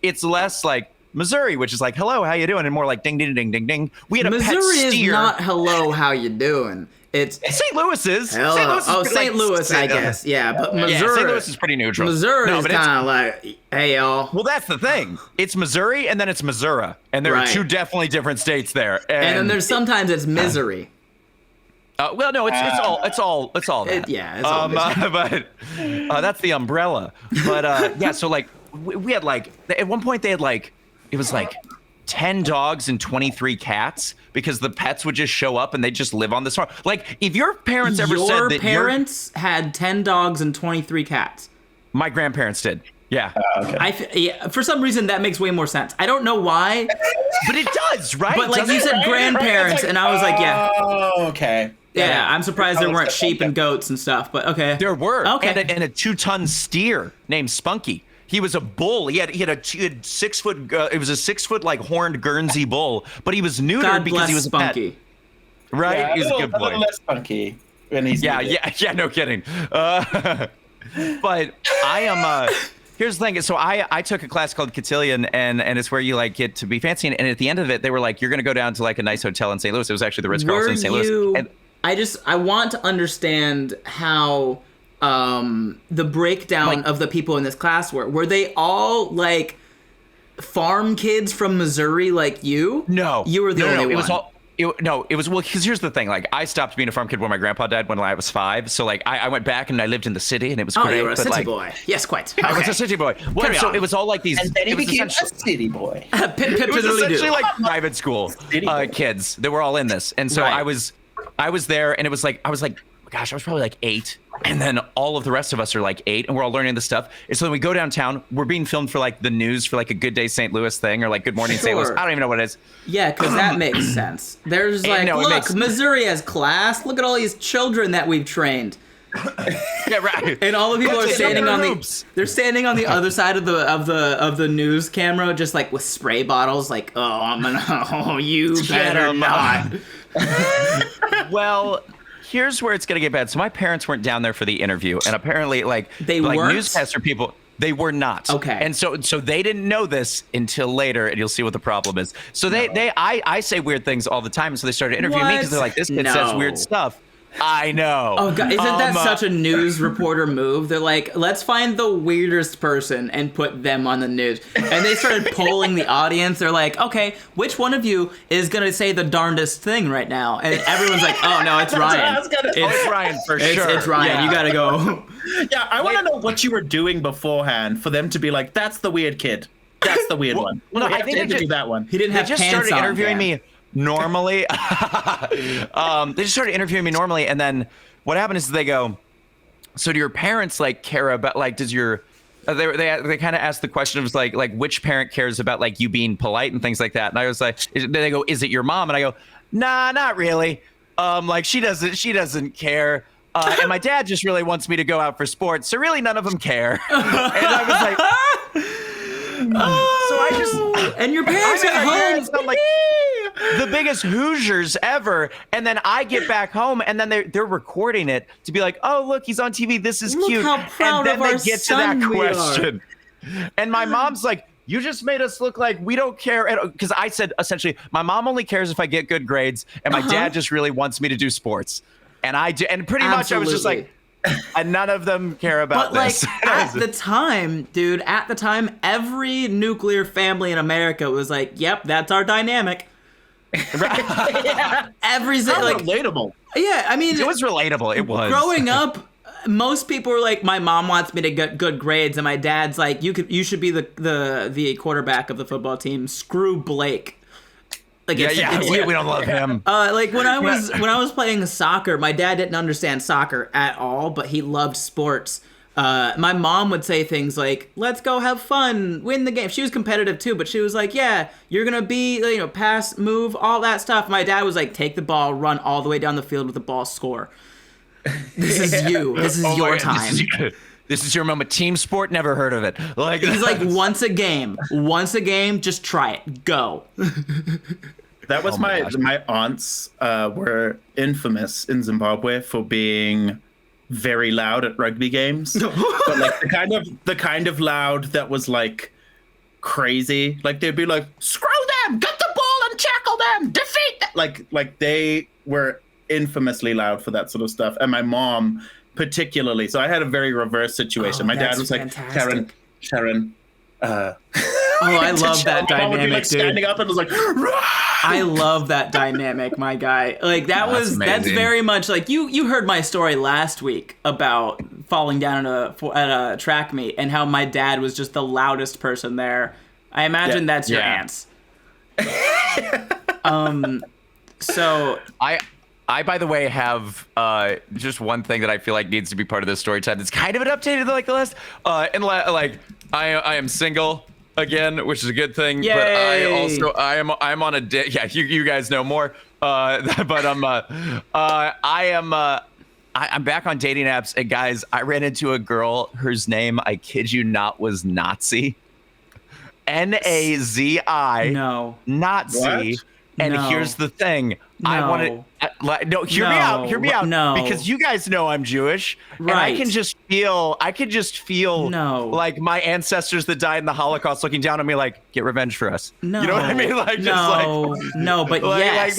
it's less like Missouri, which is like hello, how you doing, and more like ding ding ding ding ding. We had a Missouri pet steer. is not hello, how you doing. It's St. Louis is. Hello. St. Louis, I guess. Yeah, but Missouri. Yeah, St. Louis is pretty neutral. Missouri is kind of like, hey, y'all. Well, that's the thing. It's Missouri and then it's Missouri. And there are two definitely different states there. And then there's sometimes it's misery. Well, no, it's all that. It's all but that's the umbrella. But yeah, so like we had like at one point they had like it was like 10 dogs and 23 cats because the pets would just show up and they just live on this farm. Like, if your parents ever said that your parents had 10 dogs and 23 cats. My grandparents did. Yeah. Okay. For some reason, that makes way more sense. I don't know why. But it does, right? But like you said grandparents, and I was like, yeah. Oh, okay. Yeah, I'm surprised there weren't sheep and goats and stuff, but okay. There were. Okay. And a 2-ton steer named Spunky. He was a bull. He had 6 foot. It was a 6 foot like horned Guernsey bull, but he was neutered God because he was Spunky. A pet. Right? Yeah, he's a good boy. A little less spunky when he's yeah. No kidding. But I am. Here's the thing. So I took a class called Cotillion, and it's where you like get to be fancy. And at the end of it, they were like, you're gonna go down to like a nice hotel in St. Louis. It was actually the Ritz-Carlton in St. Louis. And I want to understand how the breakdown of the people in this class were they all like farm kids from Missouri like you? No. You were the only one. It was well, because here's the thing. Like, I stopped being a farm kid when my grandpa died when I was 5. So, like, I went back and I lived in the city, and it was great. Oh, you were a but, city boy. Yes, quite. I was a city boy. Well, so it was all like these. And then he it was became a city boy. It was essentially like private school kids. They were all in this, and so I was there, and it was like I was probably like 8. And then all of the rest of us are like 8, and we're all learning this stuff. And so then we go downtown. We're being filmed for like the news for like a Good Day St. Louis thing or like Good Morning St. Louis. I don't even know what it is. Yeah, because that makes sense. There's like, look, Missouri has class. Look at all these children that we've trained. Yeah, right. And all the people are standing on they're standing on the other side of the news camera, just like with spray bottles, like, you better not. Well, here's where it's gonna get bad. So my parents weren't down there for the interview, and apparently, like newscaster people, they were not. Okay. And so they didn't know this until later, and you'll see what the problem is. So I say weird things all the time, and so they started interviewing me because they're like, this kid says weird stuff. I know. Oh God, isn't that such a news reporter move? They're like, let's find the weirdest person and put them on the news. And they started polling the audience. They're like, okay, which one of you is going to say the darndest thing right now? And everyone's like, oh no, it's Ryan. It's Ryan for sure. It's Ryan. Yeah. You got to go. Yeah, I want to know what you were doing beforehand for them to be like, that's the weird kid. That's the weird one. No, I think they that one. He didn't have just pants started on, interviewing yeah. me normally. They just started interviewing me normally, and then what happened is they go, so do your parents like care about like does your they kind of asked the question of like which parent cares about like you being polite and things like that, and I was like, they go, is it your mom? And I go, nah, not really. Like she doesn't care. And my dad just really wants me to go out for sports, so really none of them care. And I was like, so I just and your parents at home sound like the biggest Hoosiers ever, and then I get back home, and then they're recording it to be like, "Oh, look, he's on TV. This is cute." How proud and then of our they get to that son we are. question, and my mom's like, "You just made us look like we don't care," because I said essentially, my mom only cares if I get good grades, and my dad just really wants me to do sports, and I do, and pretty much I was just like. And none of them care about this. But like at the time, dude, every nuclear family in America was like, "Yep, that's our dynamic." Yeah. Every How like relatable. yeah, I mean, it was relatable. It was growing up. Most people were like, "My mom wants me to get good grades," and my dad's like, "You should be the quarterback of the football team. Screw Blake." Like we don't love him. Like when I was playing soccer, my dad didn't understand soccer at all, but he loved sports. My mom would say things like, "Let's go have fun, win the game." She was competitive too, but she was like, "Yeah, you're gonna be, pass, move, all that stuff." My dad was like, "Take the ball, run all the way down the field with the ball, score." This is you. This is your time. This is your moment. Team sport, never heard of it. Like he's like, once a game, just try it, go. That was my aunts were infamous in Zimbabwe for being very loud at rugby games, but like the kind of loud that was like crazy. Like they'd be like, "Screw them! Get the ball and tackle them! Defeat them!" Like they were infamously loud for that sort of stuff. And my mom particularly. So I had a very reverse situation. My dad was fantastic. like, Sharon. I love that my mom would be dynamic, like dude. standing up and was like, I love that dynamic, my guy. Like that's very much like you heard my story last week about falling down at a track meet and how my dad was just the loudest person there. I imagine that's your aunt's. So I, by the way, have just one thing that I feel like needs to be part of this story time. It's kind of an updated like the last. I am single again, which is a good thing. Yay. But I'm on a date. Yeah, you guys know more. But I'm back on dating apps, and guys, I ran into a girl whose name, I kid you not, was Nazi. Nazi. No. Nazi. What? And No. here's the thing. No. I want to hear me out. Hear me out. No. Because you guys know I'm Jewish. Right. And I can just feel No. like my ancestors that died in the Holocaust looking down on me like, get revenge for us. No. You know what I mean? Like, but like, yes.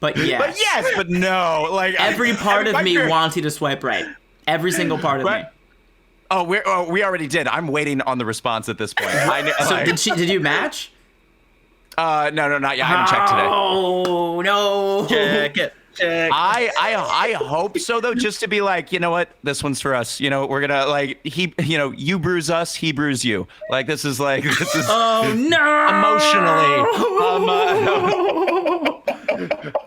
But yes. But yes, but no. Like Every part of me wants you to swipe right. Every single part of me. Oh, we already did. I'm waiting on the response at this point. So did you match? No, not yet. I haven't checked today. Oh no! check it. I hope so though, just to be like, you know what, this one's for us. You know, we're gonna like you bruise us, he bruise you. Like this is oh no! Emotionally.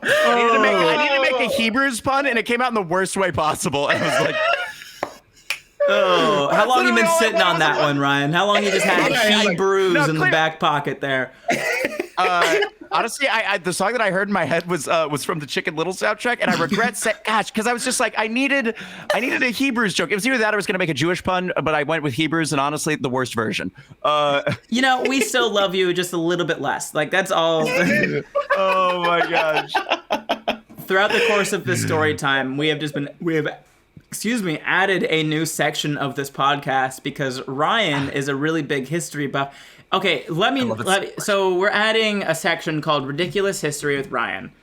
I needed to make a Hebrews pun, and it came out in the worst way possible. And I was like. Oh, how long you been sitting on that one, Ryan? How long you just had Hebrews in the back pocket there? Honestly, the song that I heard in my head was from the Chicken Little soundtrack, and I regret saying, gosh, because I was just like, I needed a Hebrews joke. It was either that or I was going to make a Jewish pun, but I went with Hebrews, and honestly, the worst version. We still love you just a little bit less. Like, that's all. Oh my gosh. Throughout the course of this story time, we have added a new section of this podcast because Ryan is a really big history buff. Okay, so we're adding a section called Ridiculous History with Ryan.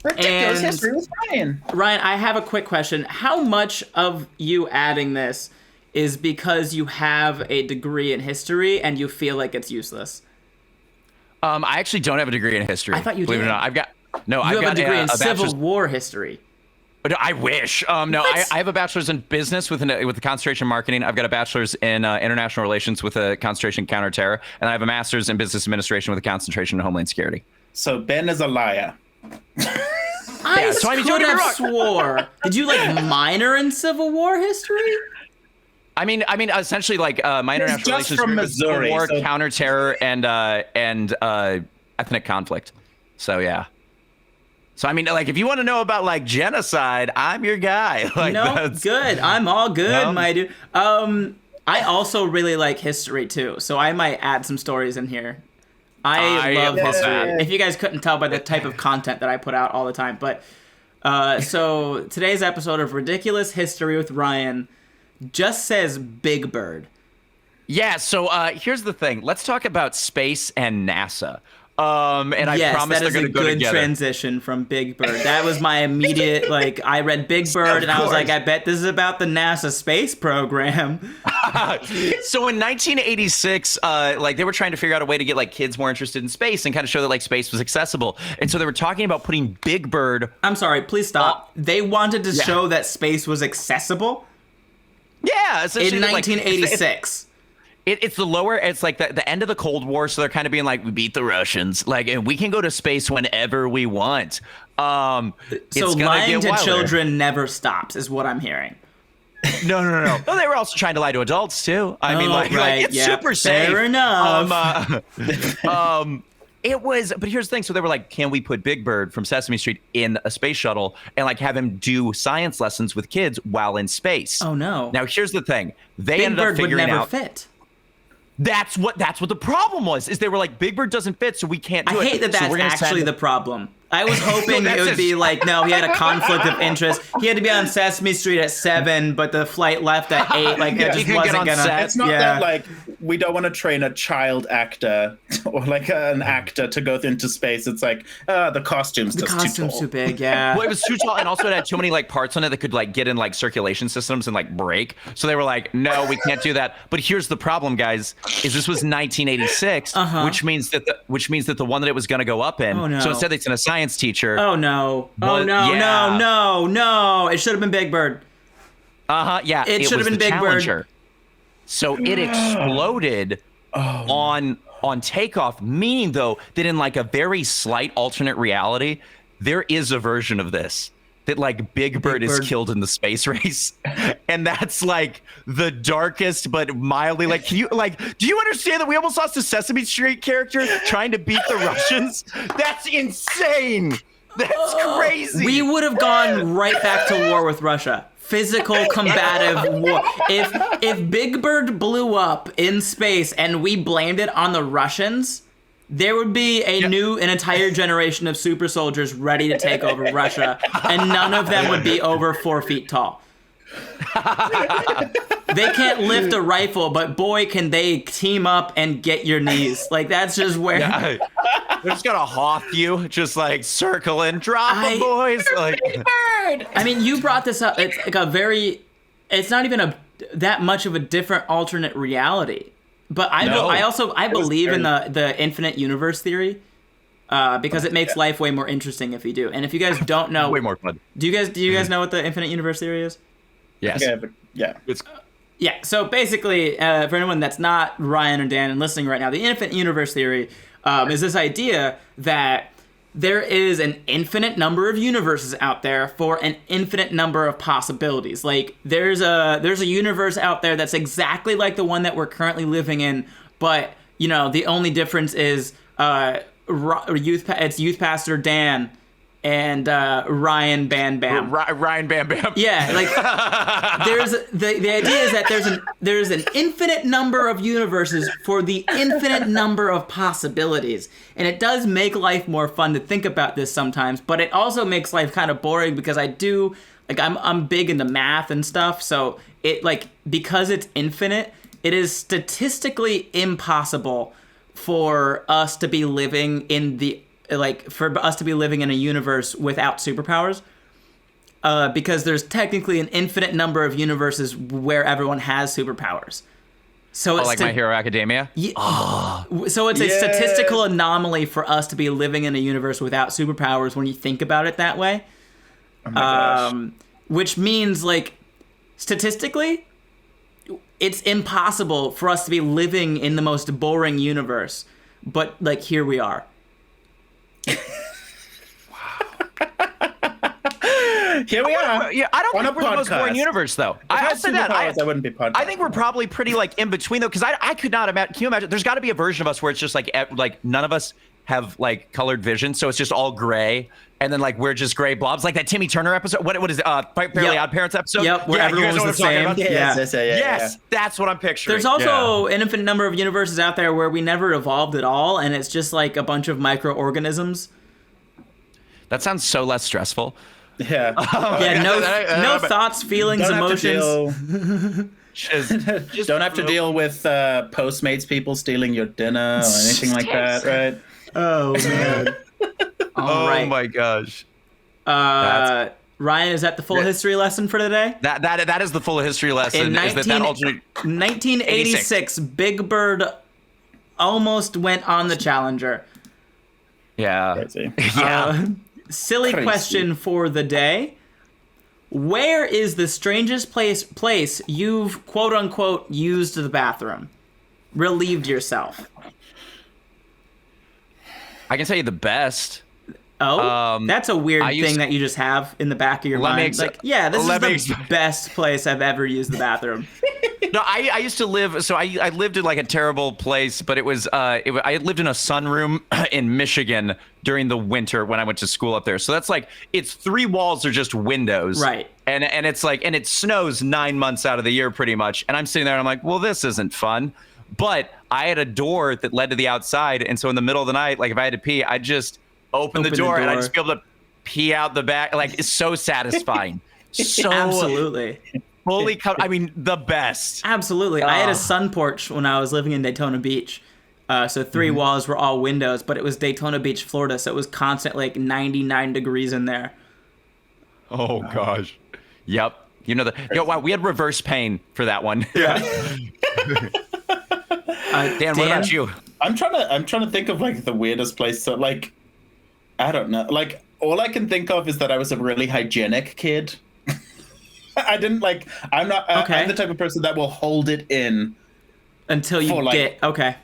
Ridiculous And- history with Ryan. Ryan, I have a quick question. How much of you adding this is because you have a degree in history and you feel like it's useless? I actually don't have a degree in history. I thought you believe did. it or not. I've got A degree in a Civil bachelor's. War history. But I wish. No, I have a bachelor's in business with a concentration in marketing. I've got a bachelor's in international relations with a concentration in counterterror, and I have a master's in business administration with a concentration in homeland security. So Ben is a liar. I so I mean, could don't get me have swore. Did you like minor in Civil War history? I mean, essentially, like my international just relations from group is Civil Missouri, war, so- counterterror, and ethnic conflict. So yeah. So I mean, like, if you want to know about like genocide, I'm your guy. Like, No, that's good. I'm all good, No? my dude. I also really like history too, so I might add some stories in here. I love love history. that. If you guys couldn't tell by the type of content that I put out all the time, but so today's episode of Ridiculous History with Ryan just says Big Bird. Yeah, so here's the thing. Let's talk about space and NASA. And I Yes, promise that they're is going a to go good together. transition from Big Bird. That was my immediate, like, I read Big Bird and I was like, I bet this is about the NASA space program. So in 1986, like they were trying to figure out a way to get like kids more interested in space and kind of show that like space was accessible. And so they were talking about putting Big Bird. I'm sorry, please stop. They wanted to Yeah. show that space was accessible Yeah, in essentially like, 1986. It's the lower, it's like the end of the Cold War, so they're kind of being like, we beat the Russians, like, and we can go to space whenever we want. So It's gonna lying get to wilder. children never stops, is what I'm hearing. No. Well, they were also trying to lie to adults too. I mean, Oh, like right, it's yeah, super safe. fair enough. It was, but here's the thing. So they were like, can we put Big Bird from Sesame Street in a space shuttle and like have him do science lessons with kids while in space? Oh no. Now here's the thing. They Big ended up Bird would figuring never out fit. that's what the problem was. Is they were like, Big Bird doesn't fit, so we can't do I it. hate that So that's we're gonna actually send- the problem. I was hoping No, it that's would be just- like, no, he had a conflict of interest. He had to be on Sesame Street at 7, but the flight left at 8. Like, Yeah, it he just couldn't get wasn't on gonna. set. It's not yeah. that like we don't want to train a child actor or like an actor to go into space. It's like the costume's The just costume's too too tall. big, yeah. Well, it was too tall, and also it had too many like parts on it that could like get in like circulation systems and like break. So they were like, no, we can't do that. But here's the problem, guys: is this was 1986, which means that the one that it was going to go up in. Oh, no. So instead, they sent a science teacher. Oh no! Oh Well, no! yeah. No! It should have been Big Bird. Yeah, It should have was been the Big Bird. Challenger. So it exploded on takeoff, meaning though that in like a very slight alternate reality, there is a version of this that like Big Bird is Bird. killed in the space race, and that's like the darkest but mildly like. Can you like? Do you understand that we almost lost a Sesame Street character trying to beat the Russians? That's insane. That's crazy. We would have gone right back to war with Russia. Physical combative war. If Big Bird blew up in space and we blamed it on the Russians, there would be an entire generation of super soldiers ready to take over Russia, and none of them would be over 4 feet tall. They can't lift a rifle, but boy, can they team up and get your knees. Like, that's just where... They're just gonna hoth you, just like circling, drop 'em, boys. Like, I mean, you brought this up. It's like a very... It's not even that much of a different alternate reality. But I believe in the infinite universe theory, because it makes life way more interesting if you do. And if you guys don't know... way more fun. Do you guys know what the infinite universe theory is? Yes. Yeah, but yeah. It's Yeah, so basically, for anyone that's not Ryan or Dan and listening right now, the infinite universe theory is this idea that there is an infinite number of universes out there for an infinite number of possibilities. Like, there's a universe out there that's exactly like the one that we're currently living in, but, you know, the only difference is it's Youth Pastor Dan and Ryan Bam Bam. Ryan Bam Bam. Yeah, like there's the idea is that there's an infinite number of universes for the infinite number of possibilities, and it does make life more fun to think about this sometimes. But it also makes life kind of boring because I'm big into math and stuff, so it because it's infinite, it is statistically impossible for us to be living in like for us to be living in a universe without superpowers. Because there's technically an infinite number of universes where everyone has superpowers. So it's like My Hero Academia? So it's a statistical anomaly for us to be living in a universe without superpowers when you think about it that way. Oh my gosh. Which means, like, statistically, it's impossible for us to be living in the most boring universe. But, like, here we are. Here we are. Yeah, I don't on think we're the most boring universe, though. I'll say that. I wouldn't be podcast. I think we're probably pretty like in between though, because I could not imagine. Can you imagine? There's got to be a version of us where it's just like none of us have like colored vision, so it's just all gray, and then like we're just gray blobs, like that Timmy Turner episode. What is it? Fairly Odd Parents episode. Yep, where everyone was the same. Yes, that's what I'm picturing. There's also an infinite number of universes out there where we never evolved at all, and it's just like a bunch of microorganisms. That sounds so less stressful. Yeah. No thoughts, feelings, emotions. Just don't have to deal with Postmates people stealing your dinner or anything like that, right? Oh man. Oh my gosh. Ryan, is that the full history lesson for today? That is the full history lesson. In 1986, Big Bird almost went on the Challenger. Yeah. Crazy. Silly question for the day. Where is the strangest place you've, quote unquote, used the bathroom? Relieved yourself? I can tell you the best. Oh, that's a weird thing that you just have in the back of your mind. This is the best place I've ever used the bathroom. No, I used to live. So I lived in like a terrible place, but it was I lived in a sunroom in Michigan during the winter when I went to school up there. So that's like it's 3 walls are just windows, right? And it's like it snows 9 months out of the year pretty much. And I'm sitting there and I'm like, well, this isn't fun. But I had a door that led to the outside, and so in the middle of the night, like if I had to pee, I'd just open the door and I'd just be able to pee out the back. Like it's so satisfying. So absolutely. Fully covered. I mean, the best. Absolutely. I had a sun porch when I was living in Daytona Beach. So 3 walls were all windows, but it was Daytona Beach, Florida, so it was constant like 99 degrees in there. Oh gosh. Yep. You know wow, we had reverse pain for that one. Yeah. Dan, what about you? I'm trying to think of like the weirdest place. So like, I don't know. Like all I can think of is that I was a really hygienic kid. I'm not. I'm the type of person that will hold it in until you get okay.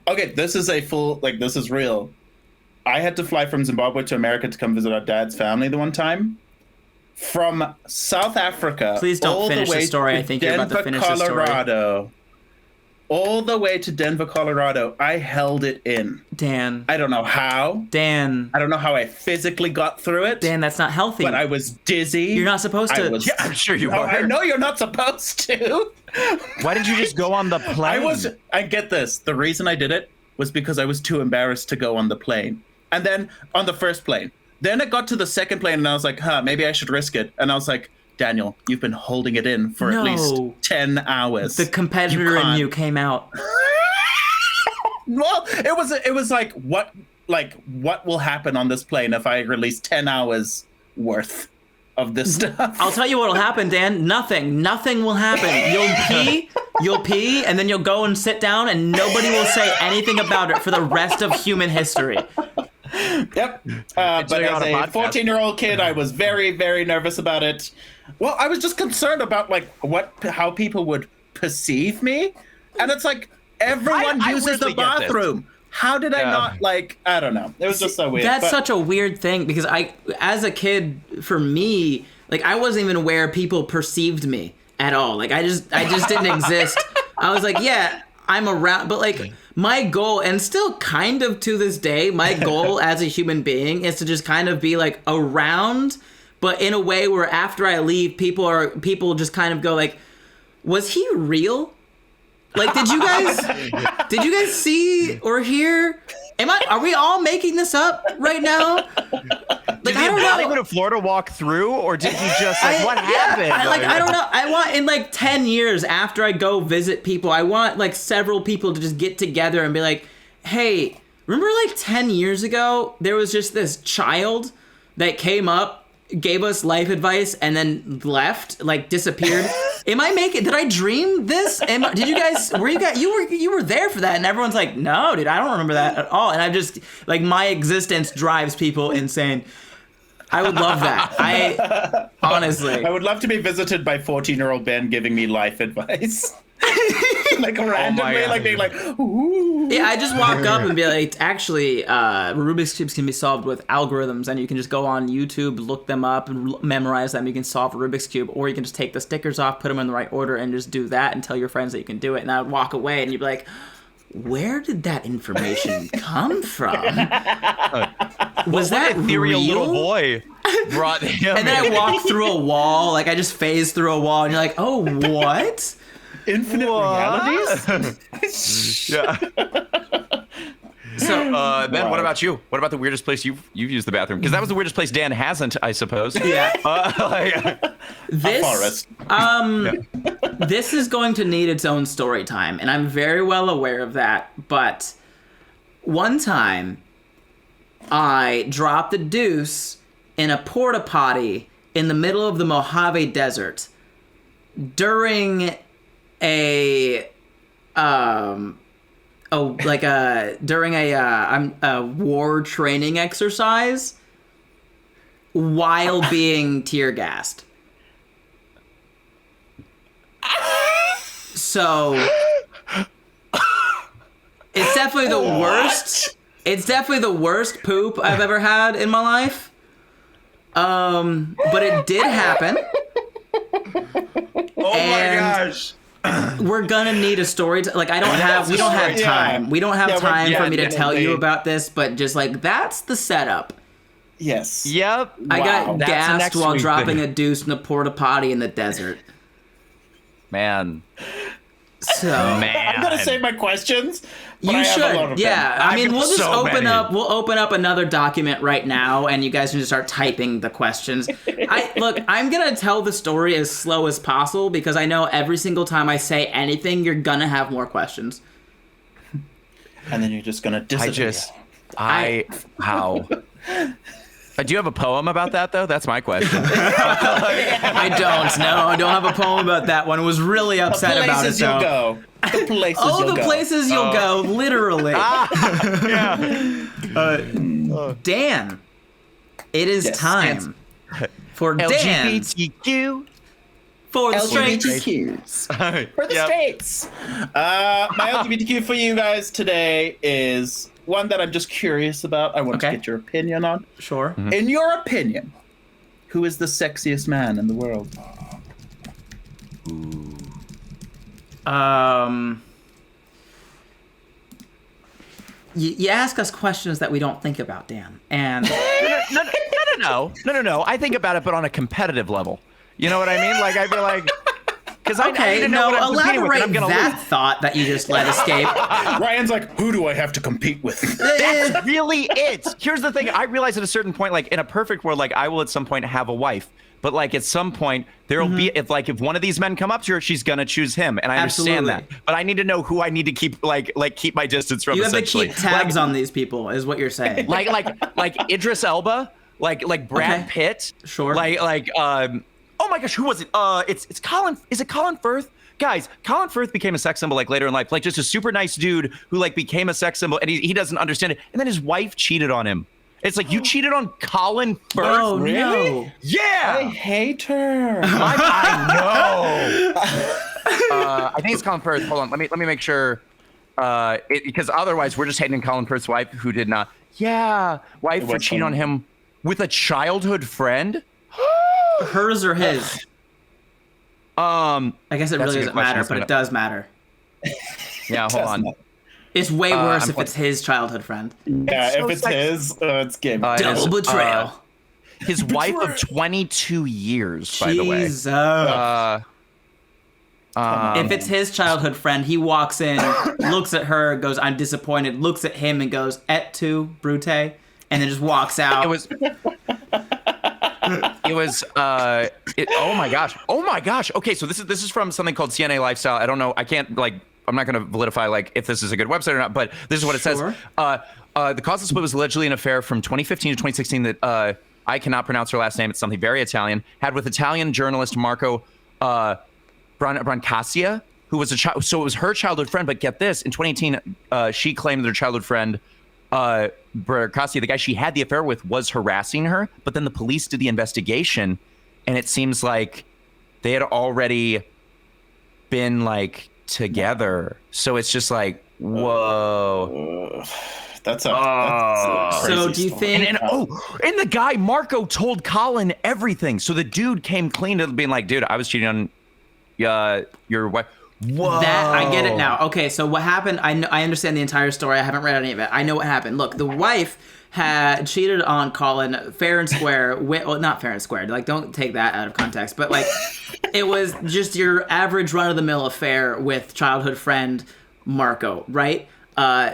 Okay, this is this is real. I had to fly from Zimbabwe to America to come visit our dad's family the one time. From South Africa, please don't finish the story. I think you're about to finish the story. Colorado. All the way to Denver, Colorado, I held it in. Dan. I don't know how. Dan. I don't know how I physically got through it. Dan, that's not healthy. But I was dizzy. You're not supposed to. Yeah, I'm sure you are. I know you're not supposed to. Why didn't you just go on the plane? I get this. The reason I did it was because I was too embarrassed to go on the plane. And then on the first plane. Then it got to the second plane and I was like, maybe I should risk it. And I was like, Daniel, you've been holding it in for at least 10 hours. The competitor in you came out. Well, it was like what will happen on this plane if I release 10 hours worth of this stuff? I'll tell you what will happen, Dan. Nothing will happen. You'll pee, and then you'll go and sit down, and nobody will say anything about it for the rest of human history. Yep. But as a 14-year-old kid, I was very, very nervous about it. Well, I was just concerned about how people would perceive me, and it's like everyone uses the bathroom. How did I not I don't know. It was just so weird. That's such a weird thing because as a kid, for me, I wasn't even aware people perceived me at all. I just didn't exist. I was like, yeah, I'm around, but my goal, and still kind of to this day, my goal as a human being is to just kind of be around, but in a way where after I leave, people just kind of go was he real? Did you guys see or hear? Are we all making this up right now? Did the Hollywood of Florida walk through, or did he just what happened? I don't know. I want in 10 years after I go visit people, I want several people to just get together and be like, hey, remember like 10 years ago, there was just this child that came up, gave us life advice, and then left, like disappeared. Did I dream this? Did you guys, you were there for that, and everyone's like, no, dude, I don't remember that at all. And I just, like, my existence drives people insane. I would love that. Honestly. I would love to be visited by 14-year-old Ben giving me life advice. Like randomly, like being like, ooh. Yeah, I just walk up and be like, actually, Rubik's Cubes can be solved with algorithms, and you can just go on YouTube, look them up, and memorize them. You can solve Rubik's Cube, or you can just take the stickers off, put them in the right order, and just do that and tell your friends that you can do it. And I would walk away, and you'd be like, where did that information come from? Was that ethereal real? little boy brought him? And then I walk through a wall, like I just phase through a wall, and you're like, oh, what? Infinite realities? Yeah. So, Ben, what about you? What about the weirdest place you've used the bathroom? Because that was the weirdest place Dan hasn't, I suppose. Yeah. Forest. This is going to need its own story time, and I'm very well aware of that. But one time, I dropped a deuce in a porta potty in the middle of the Mojave Desert during a war training exercise while being tear gassed. So it's definitely the worst. It's definitely the worst poop I've ever had in my life. But it did happen. Oh my gosh. We're gonna need a story. We don't have time. We don't have time for me to tell you about this, but just like, that's the setup. Yes. Yep. I got That's the gassed next while week dropping thing. a deuce in a porta potty in the desert. Man. So I'm gonna save my questions. But you I have a lot should, of yeah. them. I mean, we'll just so open many. up. We'll open up another document right now, and you guys can just start typing the questions. I'm gonna tell the story as slow as possible because I know every single time I say anything, you're gonna have more questions. And then you're just gonna disappear. How? Do you have a poem about that, though? That's my question. I don't. No, I don't have a poem about that one. I was really upset about it, Places you'll though. go. The places Oh, you'll the go. places you'll go, literally. Yeah. Dan, it is Yes. time for Dan LGBT-Q. for the strangest. LGBTQs. For the states. My LGBTQ for you guys today is one that I'm just curious about. I want to get your opinion on. Sure. Mm-hmm. In your opinion, who is the sexiest man in the world? You ask us questions that we don't think about, Dan, and No. I think about it, but on a competitive level. You know what I mean? Like, I feel like... Because I need to know what I'm competing with, and I'm elaborate gonna that lose. thought that you just let escape. Ryan's like, who do I have to compete with? That's really it. Here's the thing. I realize at a certain point, like, in a perfect world, like, I will at some point have a wife. But, like, at some point, there'll be, if one of these men come up to her, she's going to choose him. And I understand that. But I need to know who I need to keep, keep my distance from, You have to essentially. keep tabs on these people, is what you're saying. Like Idris Elba, like Brad Pitt. Sure. Oh my gosh, who was it? It's Colin. Is it Colin Firth? Guys, Colin Firth became a sex symbol later in life, just a super nice dude who became a sex symbol, and he doesn't understand it. And then his wife cheated on him. It's like, you cheated on Colin Firth? Oh, Really? no. Yeah. I hate her. I know. I think it's Colin Firth. Hold on, let me make sure. Because otherwise, we're just hating Colin Firth's wife, who did not. Yeah, wife for cheating on him with a childhood friend. Hers or his? I guess it really doesn't matter, but it does matter. Yeah, hold on. It's way worse if it's his childhood friend. Yeah, So if it's sexy. his, it's game. Double betrayal. His wife of 22 years, by the way. Jesus. Um, If it's his childhood friend, he walks in, looks at her, goes, I'm disappointed, looks at him and goes, et tu, Brute, and then just walks out. It was, oh my gosh. Okay, so this is from something called CNA Lifestyle. I don't know. I can't I'm not going to validify like if this is a good website or not, but this is what it Sure. says. The cause of the split was allegedly an affair from 2015 to 2016 that I cannot pronounce her last name. It's something very Italian. Had with Italian journalist Marco Brancassia, who was a child. So it was her childhood friend. But get this: in 2018, she claimed that her childhood friend Brancassia, the guy she had the affair with, was harassing her. But then the police did the investigation, and it seems like they had already been like together. So it's just like, whoa. That's a crazy So do you story. think? And the guy Marco told Colin everything. So the dude came clean to being like, dude, I was cheating on your wife. Whoa. That I get it now. Okay, so what happened? I understand the entire story. I haven't read any of it. I know what happened. Look, the wife had cheated on Colin fair and square. Well, not fair and square. Like, don't take that out of context. But like, it was just your average run-of-the-mill affair with childhood friend Marco, right?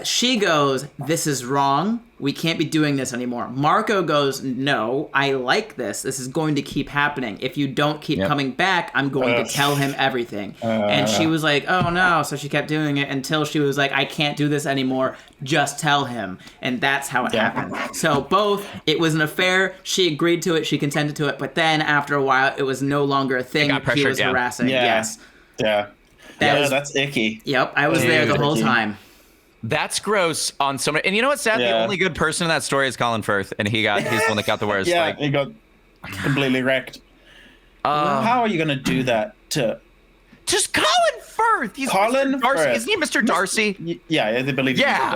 She goes, "This is wrong. We can't be doing this anymore." Marco goes, "No, I like this. This is going to keep happening. If you don't keep coming back, I'm going to tell him everything." And she was like, "Oh no." So she kept doing it until she was like, "I can't do this anymore. Just tell him." And that's how it happened. So it was an affair. She agreed to it. She consented to it. But then after a while, it was no longer a thing. got He pressured, was harassing. Yeah. Yes. Yeah. That's icky. Yep. I was there the whole time. That's gross on so many. And you know what's sad? Yeah. The only good person in that story is Colin Firth, and he's the one that got the worst. Yeah, Like, he got completely wrecked. How are you going to do that to just Colin Firth. He's Colin Mr. Darcy. Firth. Isn't he Mr. Darcy? Yeah, I believe he's Yeah.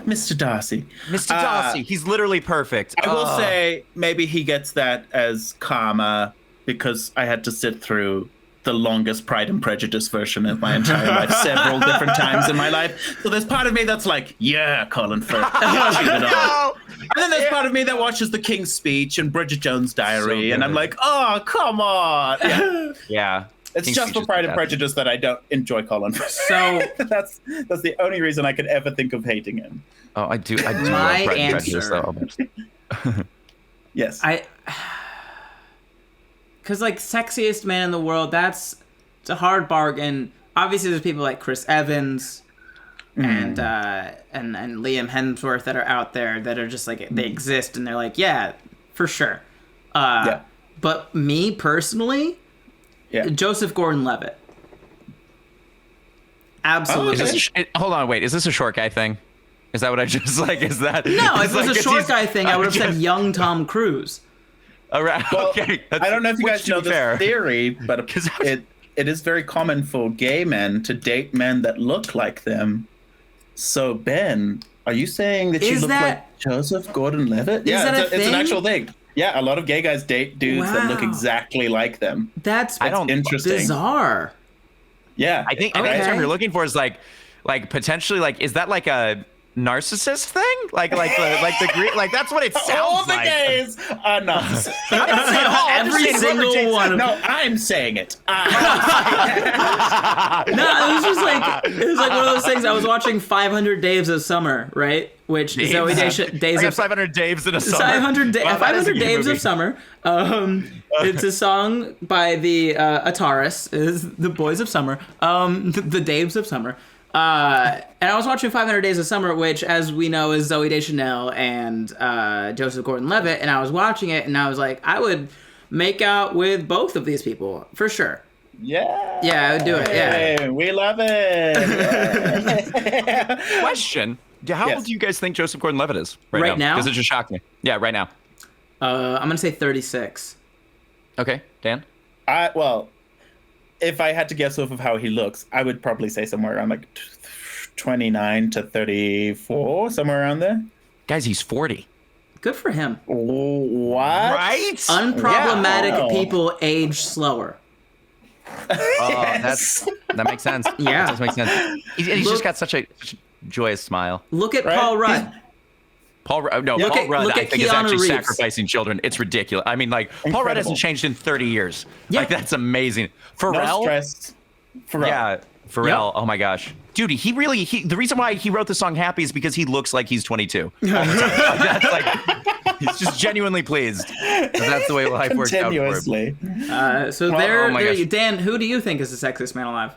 Mr. Darcy. Mr. Darcy. He's literally perfect. I will say maybe he gets that as karma because I had to sit through the longest Pride and Prejudice version of my entire life several different times in my life. So there's part of me that's like, yeah, Colin Firth. No! And then there's part of me that watches The King's Speech and Bridget Jones' Diary, So and I'm like, oh, come on. Yeah. Yeah. It's King's just Speech for is Pride and fantastic. Prejudice that I don't enjoy Colin Firth. So that's the only reason I could ever think of hating him. Oh, I do. I do My love Pride and Prejudice, answer- though. Yes. Because like sexiest man in the world, it's a hard bargain. Obviously, there's people like Chris Evans and Liam Hemsworth that are out there that are just like they exist and they're like, yeah, for sure. Yeah. But me personally, Joseph Gordon-Levitt. Absolutely. Hold on, wait. Is this a short guy thing? Is that what I just like? Is that No, if it was like, a short he's- guy thing, I would have said young Tom Cruise. All right. Well, Okay. I don't know if you Which, guys to know be this fair- theory, but it is very common for gay men to date men that look like them. So Ben, are you saying that you Is look that- like Joseph Gordon-Levitt? Is Yeah, that it's a an thing? actual thing. Yeah, a lot of gay guys date dudes that look Wow. exactly like them. That's Interesting. bizarre. Yeah, I think Okay. the term you're looking for is like potentially like, is that like a narcissist thing? Like that's what it sounds all the like. gays are narcissists. Every single one. No, I'm saying it. No, it was just like one of those things. I was watching 500 Days of Summer, right? Which Zoe Days I got of 500 Daves in a summer. 500 Wow, that is a 500 good Days movie. of Summer. It's a song by the Ataris, is the Boys of Summer. The Daves of Summer. And I was watching 500 Days of Summer, which, as we know, is Zoe Deschanel and Joseph Gordon-Levitt. And I was watching it, and I was like, I would make out with both of these people for sure. Yeah. Yeah, I would do it. Yeah. Hey, we love it. Question: how Yes. old do you guys think Joseph Gordon-Levitt is Right now? Because it just shocked me. Yeah, right now. I'm gonna say 36. Okay, Dan. Well, if I had to guess off of how he looks, I would probably say somewhere around like 29 to 34, somewhere around there. Guys, he's 40. Good for him. What? Right? Unproblematic Yeah. people age slower. Oh, that makes sense. Yeah. That does make sense. He's Look- just got such a joyous smile. Look at Right? Paul Rudd. Paul Rudd, Look Paul at- Rudd, look I at think, is Keanu actually Reeves. sacrificing children. It's ridiculous. I mean, like, Paul Rudd Incredible. hasn't changed in 30 years. Yeah. Like, that's amazing. No Pharrell? stress. Pharrell. Yeah, Pharrell. Oh my gosh. Dude, the reason why he wrote the song Happy is because he looks like he's 22. That's like, he's just genuinely pleased. That's the way life works out for him. Continuously. So Oh my gosh. Dan, who do you think is the sexiest man alive?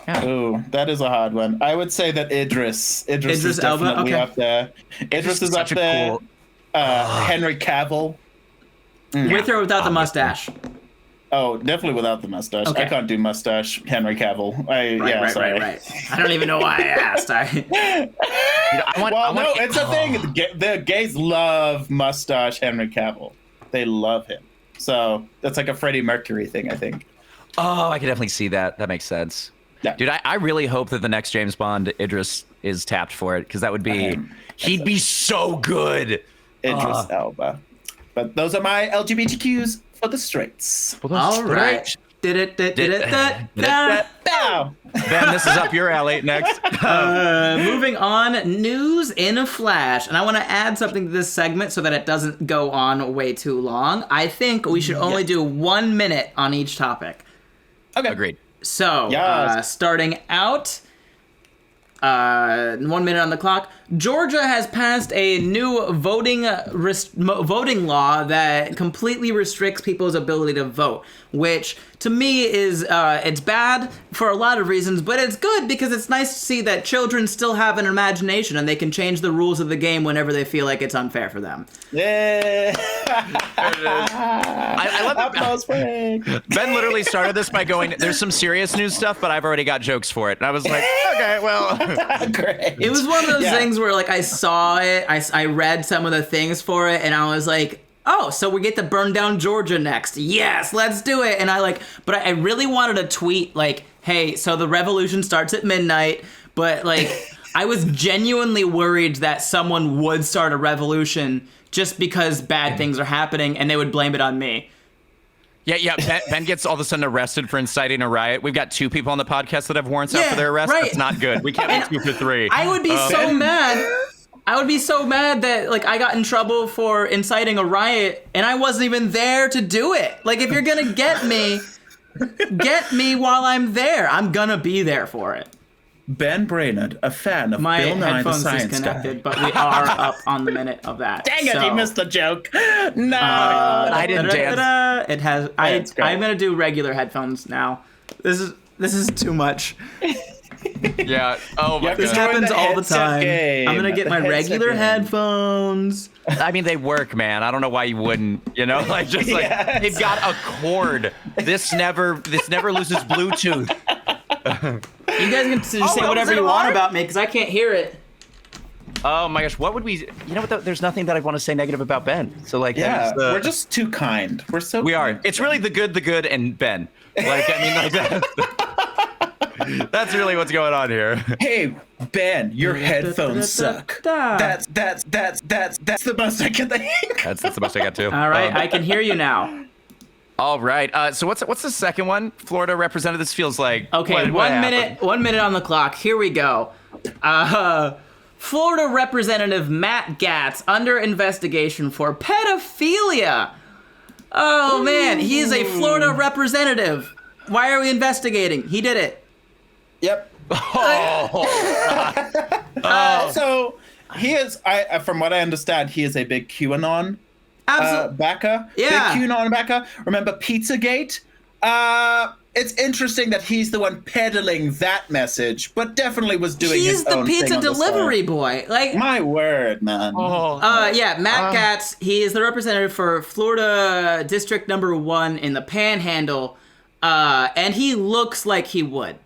Oh, that is a hard one. I would say that Idris is Elba? definitely Okay. up there. Idris is up such a there. cool- Henry Cavill. With or without the mustache? Oh, definitely without the mustache. Okay. I can't do mustache Henry Cavill. Right. I don't even know why I asked. It's a thing. The gays love mustache Henry Cavill. They love him. So that's like a Freddie Mercury thing, I think. Oh, I can definitely see that. That makes sense. Yeah. Dude, I really hope that the next James Bond, Idris, is tapped for it, because that would be... he'd be so good. Idris Elba. But those are my LGBTQs for the straights. All right. Now. Ben, this is up your alley. Next. Moving on, news in a flash. And I want to add something to this segment so that it doesn't go on way too long. I think we should only do 1 minute on each topic. Okay. Agreed. So, Yes. starting out, 1 minute on the clock. Georgia has passed a new voting law that completely restricts people's ability to vote, which to me is it's bad for a lot of reasons, but it's good because it's nice to see that children still have an imagination and they can change the rules of the game whenever they feel like it's unfair for them. Yeah. I love that. Applause break. Ben literally started this by going, there's some serious news stuff, but I've already got jokes for it. And I was like, okay, well. Great. It was one of those things where, like, I saw it, I read some of the things for it, and I was like, oh, so we get to burn down Georgia next. Yes, let's do it. And but I really wanted to tweet, like, hey, so the revolution starts at midnight, but, like, I was genuinely worried that someone would start a revolution just because bad things are happening, and they would blame it on me. Yeah. Ben gets all of a sudden arrested for inciting a riot. We've got 2 people on the podcast that have warrants out for their arrest. Right. That's not good. We can't be 2 for 3. I would be so mad. I would be so mad that, like, I got in trouble for inciting a riot and I wasn't even there to do it. Like, if you're gonna get me while I'm there. I'm gonna be there for it. Ben Brainard, a fan of My Bill Nye the headphones Science disconnected, Guy. but we are up on the minute of that. Dang it, so, you missed the joke. No. I didn't dance. It has. That's great. I'm gonna do regular headphones now. This is too much. Yeah. Oh, my This Join God. happens the all the headset time. game. I'm gonna get The my headset regular game. headphones. I mean, they work, man. I don't know why you wouldn't, like, just like, Yes. they've got a cord. This never loses Bluetooth. You guys can just say that whatever was you want hard? about me because I can't hear it. Oh my gosh, what would we, what, there's nothing that I want to say negative about Ben. So, like, Yeah, that is we're just too kind. We're so we are. kind. It's really the good, and Ben. Like, I mean, like, that's really what's going on here. Hey, Ben, your headphones suck. That's the most I can think. That's the most I got too. All right, I can hear you now. All right. So what's the second one? Florida representative. This feels like Okay, what one happened? minute on the clock. Here we go. Florida Representative Matt Gaetz under investigation for pedophilia. Oh man, he is a Florida representative. Why are we investigating? He did it. Yep. So he is. From what I understand, he is a big QAnon backer. Yeah. Big QAnon backer. Remember Pizzagate? It's interesting that he's the one peddling that message, but definitely was doing He's his the own thing pizza on the delivery side. boy. Like, My word, man. yeah, Matt Gaetz. He is the representative for Florida District Number 1 in the Panhandle, and he looks like he would.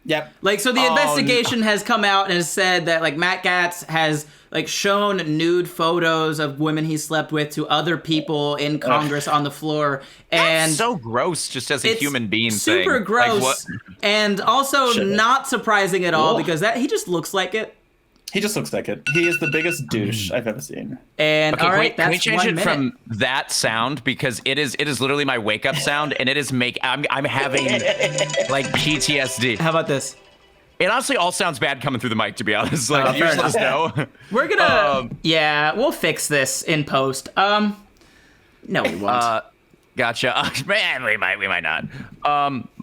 Yep. Like, so the investigation has come out and has said that, like, Matt Gaetz has, like, shown nude photos of women he slept with to other people in Congress on the floor. And so gross, just as a it's human being. super thing. gross. Like, what? And also Shit. not surprising at all Ugh. because he just looks like it. He just looks like it. He is the biggest douche I've ever seen. And Okay, all right, can we that's change 1 it minute. from that sound, because it is literally my wake up sound, and it is I'm having like PTSD. How about this? It honestly all sounds bad coming through the mic, to be honest. Like, you fair just let us know. We're gonna yeah, we'll fix this in post. No, we won't. Gotcha. Man, we might not.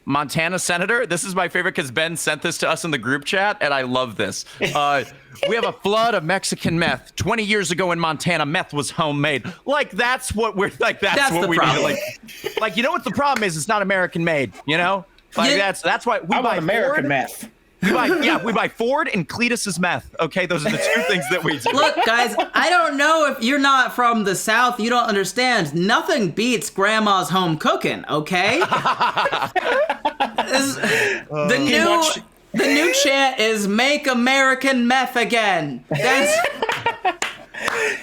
Montana Senator. This is my favorite because Ben sent this to us in the group chat, and I love this. We have a flood of Mexican meth. 20 years ago in Montana, meth was homemade. Like, that's what we're like. That's what the we problem. need. Like, you know what the problem is? It's not American made. You know. Like that's why we I buy want American Ford. meth. We buy Ford and Cletus's meth. Okay, those are the two things that we do. Look, guys, I don't know if you're not from the South, you don't understand. Nothing beats grandma's home cooking, okay? The new chant is "Make American Meth Again." That's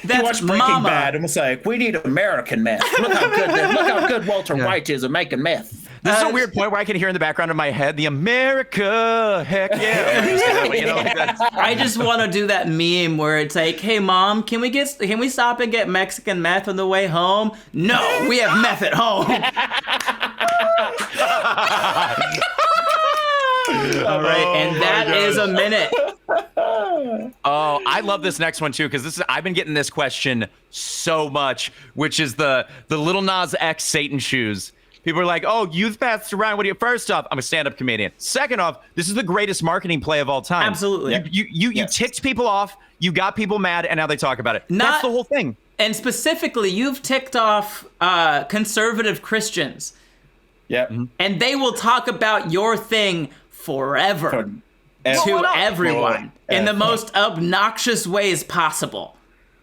He watched Breaking Mama. Bad and was like, "We need American meth. Look how good Walter White is at making meth." This is a weird point where I can hear in the background of my head the America, heck yeah. You know, like that's, I just want to do that meme where it's like, "Hey mom, can we stop and get Mexican meth on the way home?" No, we have meth at home. All right, and that is a minute. oh, I love this next one too because I've been getting this question so much, which is the Lil Nas X Satan shoes. People are like, "Oh, youth paths around." What do you? First off, I'm a stand-up comedian. Second off, this is the greatest marketing play of all time. Absolutely. You ticked people off. You got people mad, and now they talk about it. That's the whole thing. And specifically, you've ticked off conservative Christians, Yep. and they will talk about your thing forever to everyone in the most obnoxious ways possible.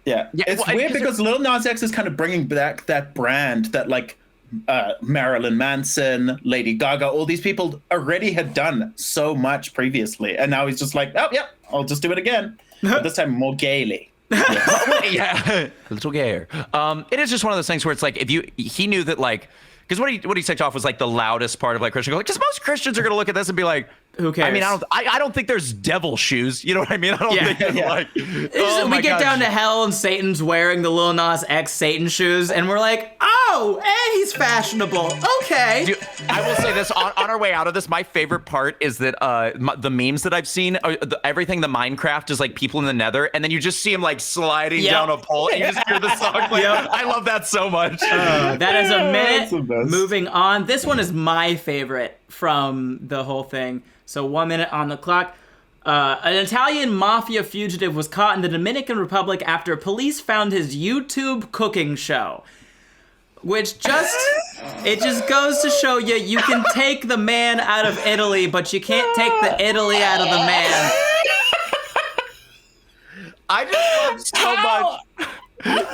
Yeah. It's well, weird because Lil Nas X is kind of bringing back that brand that like Marilyn Manson, Lady Gaga, all these people already had done so much previously, and now he's just like, "Oh, yeah, I'll just do it again, but this time more gaily." Yeah, a little gayer. It is just one of those things where it's like he knew that like because what he ticked off was like the loudest part of like Christian. Because most Christians are gonna look at this and be like, "Who cares?" I mean, I don't think there's devil shoes. You know what I mean? I don't think it's like. We get down to hell and Satan's wearing the Lil Nas X Satan shoes, and we're like, "Oh, and he's fashionable. Okay." Dude, I will say this on our way out of this. My favorite part is that the memes that I've seen, everything the Minecraft is like people in the Nether, and then you just see him like sliding down a pole, and you just hear the song. Like, I love that so much. That is a minute. the best. Moving on. This one is my favorite from the whole thing. So 1 minute on the clock. An Italian mafia fugitive was caught in the Dominican Republic after police found his YouTube cooking show. Which just goes to show you can take the man out of Italy, but you can't take the Italy out of the man. I just love so much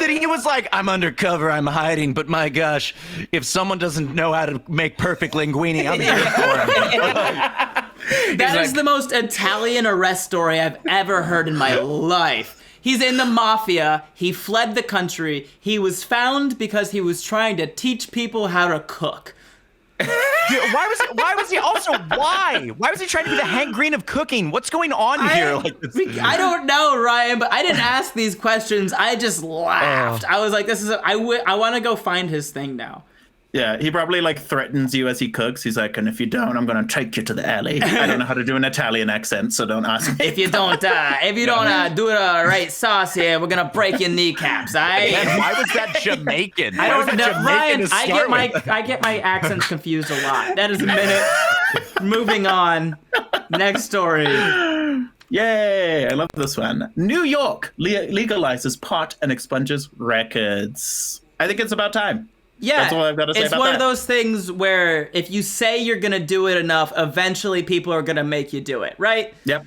that he was like, "I'm undercover, I'm hiding, but my gosh, if someone doesn't know how to make perfect linguine, I'm here for him." That is the most Italian arrest story I've ever heard in my life. He's in the mafia. He fled the country. He was found because he was trying to teach people how to cook. Dude, why was he trying to be the Hank Green of cooking? What's going on here? I don't know, Ryan, but I didn't ask these questions. I just laughed. I was like, I want to go find his thing now. Yeah, he probably like threatens you as he cooks. He's like, "And if you don't, I'm gonna take you to the alley." I don't know how to do an Italian accent, so don't ask me. If you don't do the right sauce here, we're gonna break your kneecaps. Man, why was that Jamaican? I don't know, Ryan. I I get my accents confused a lot. That is a minute. Moving on. Next story. Yay! I love this one. New York legalizes pot and expunges records. I think it's about time. Yeah, that's all I've got to say it's about one that. of those things where if you say you're gonna do it enough, eventually people are gonna make you do it, right? Yep.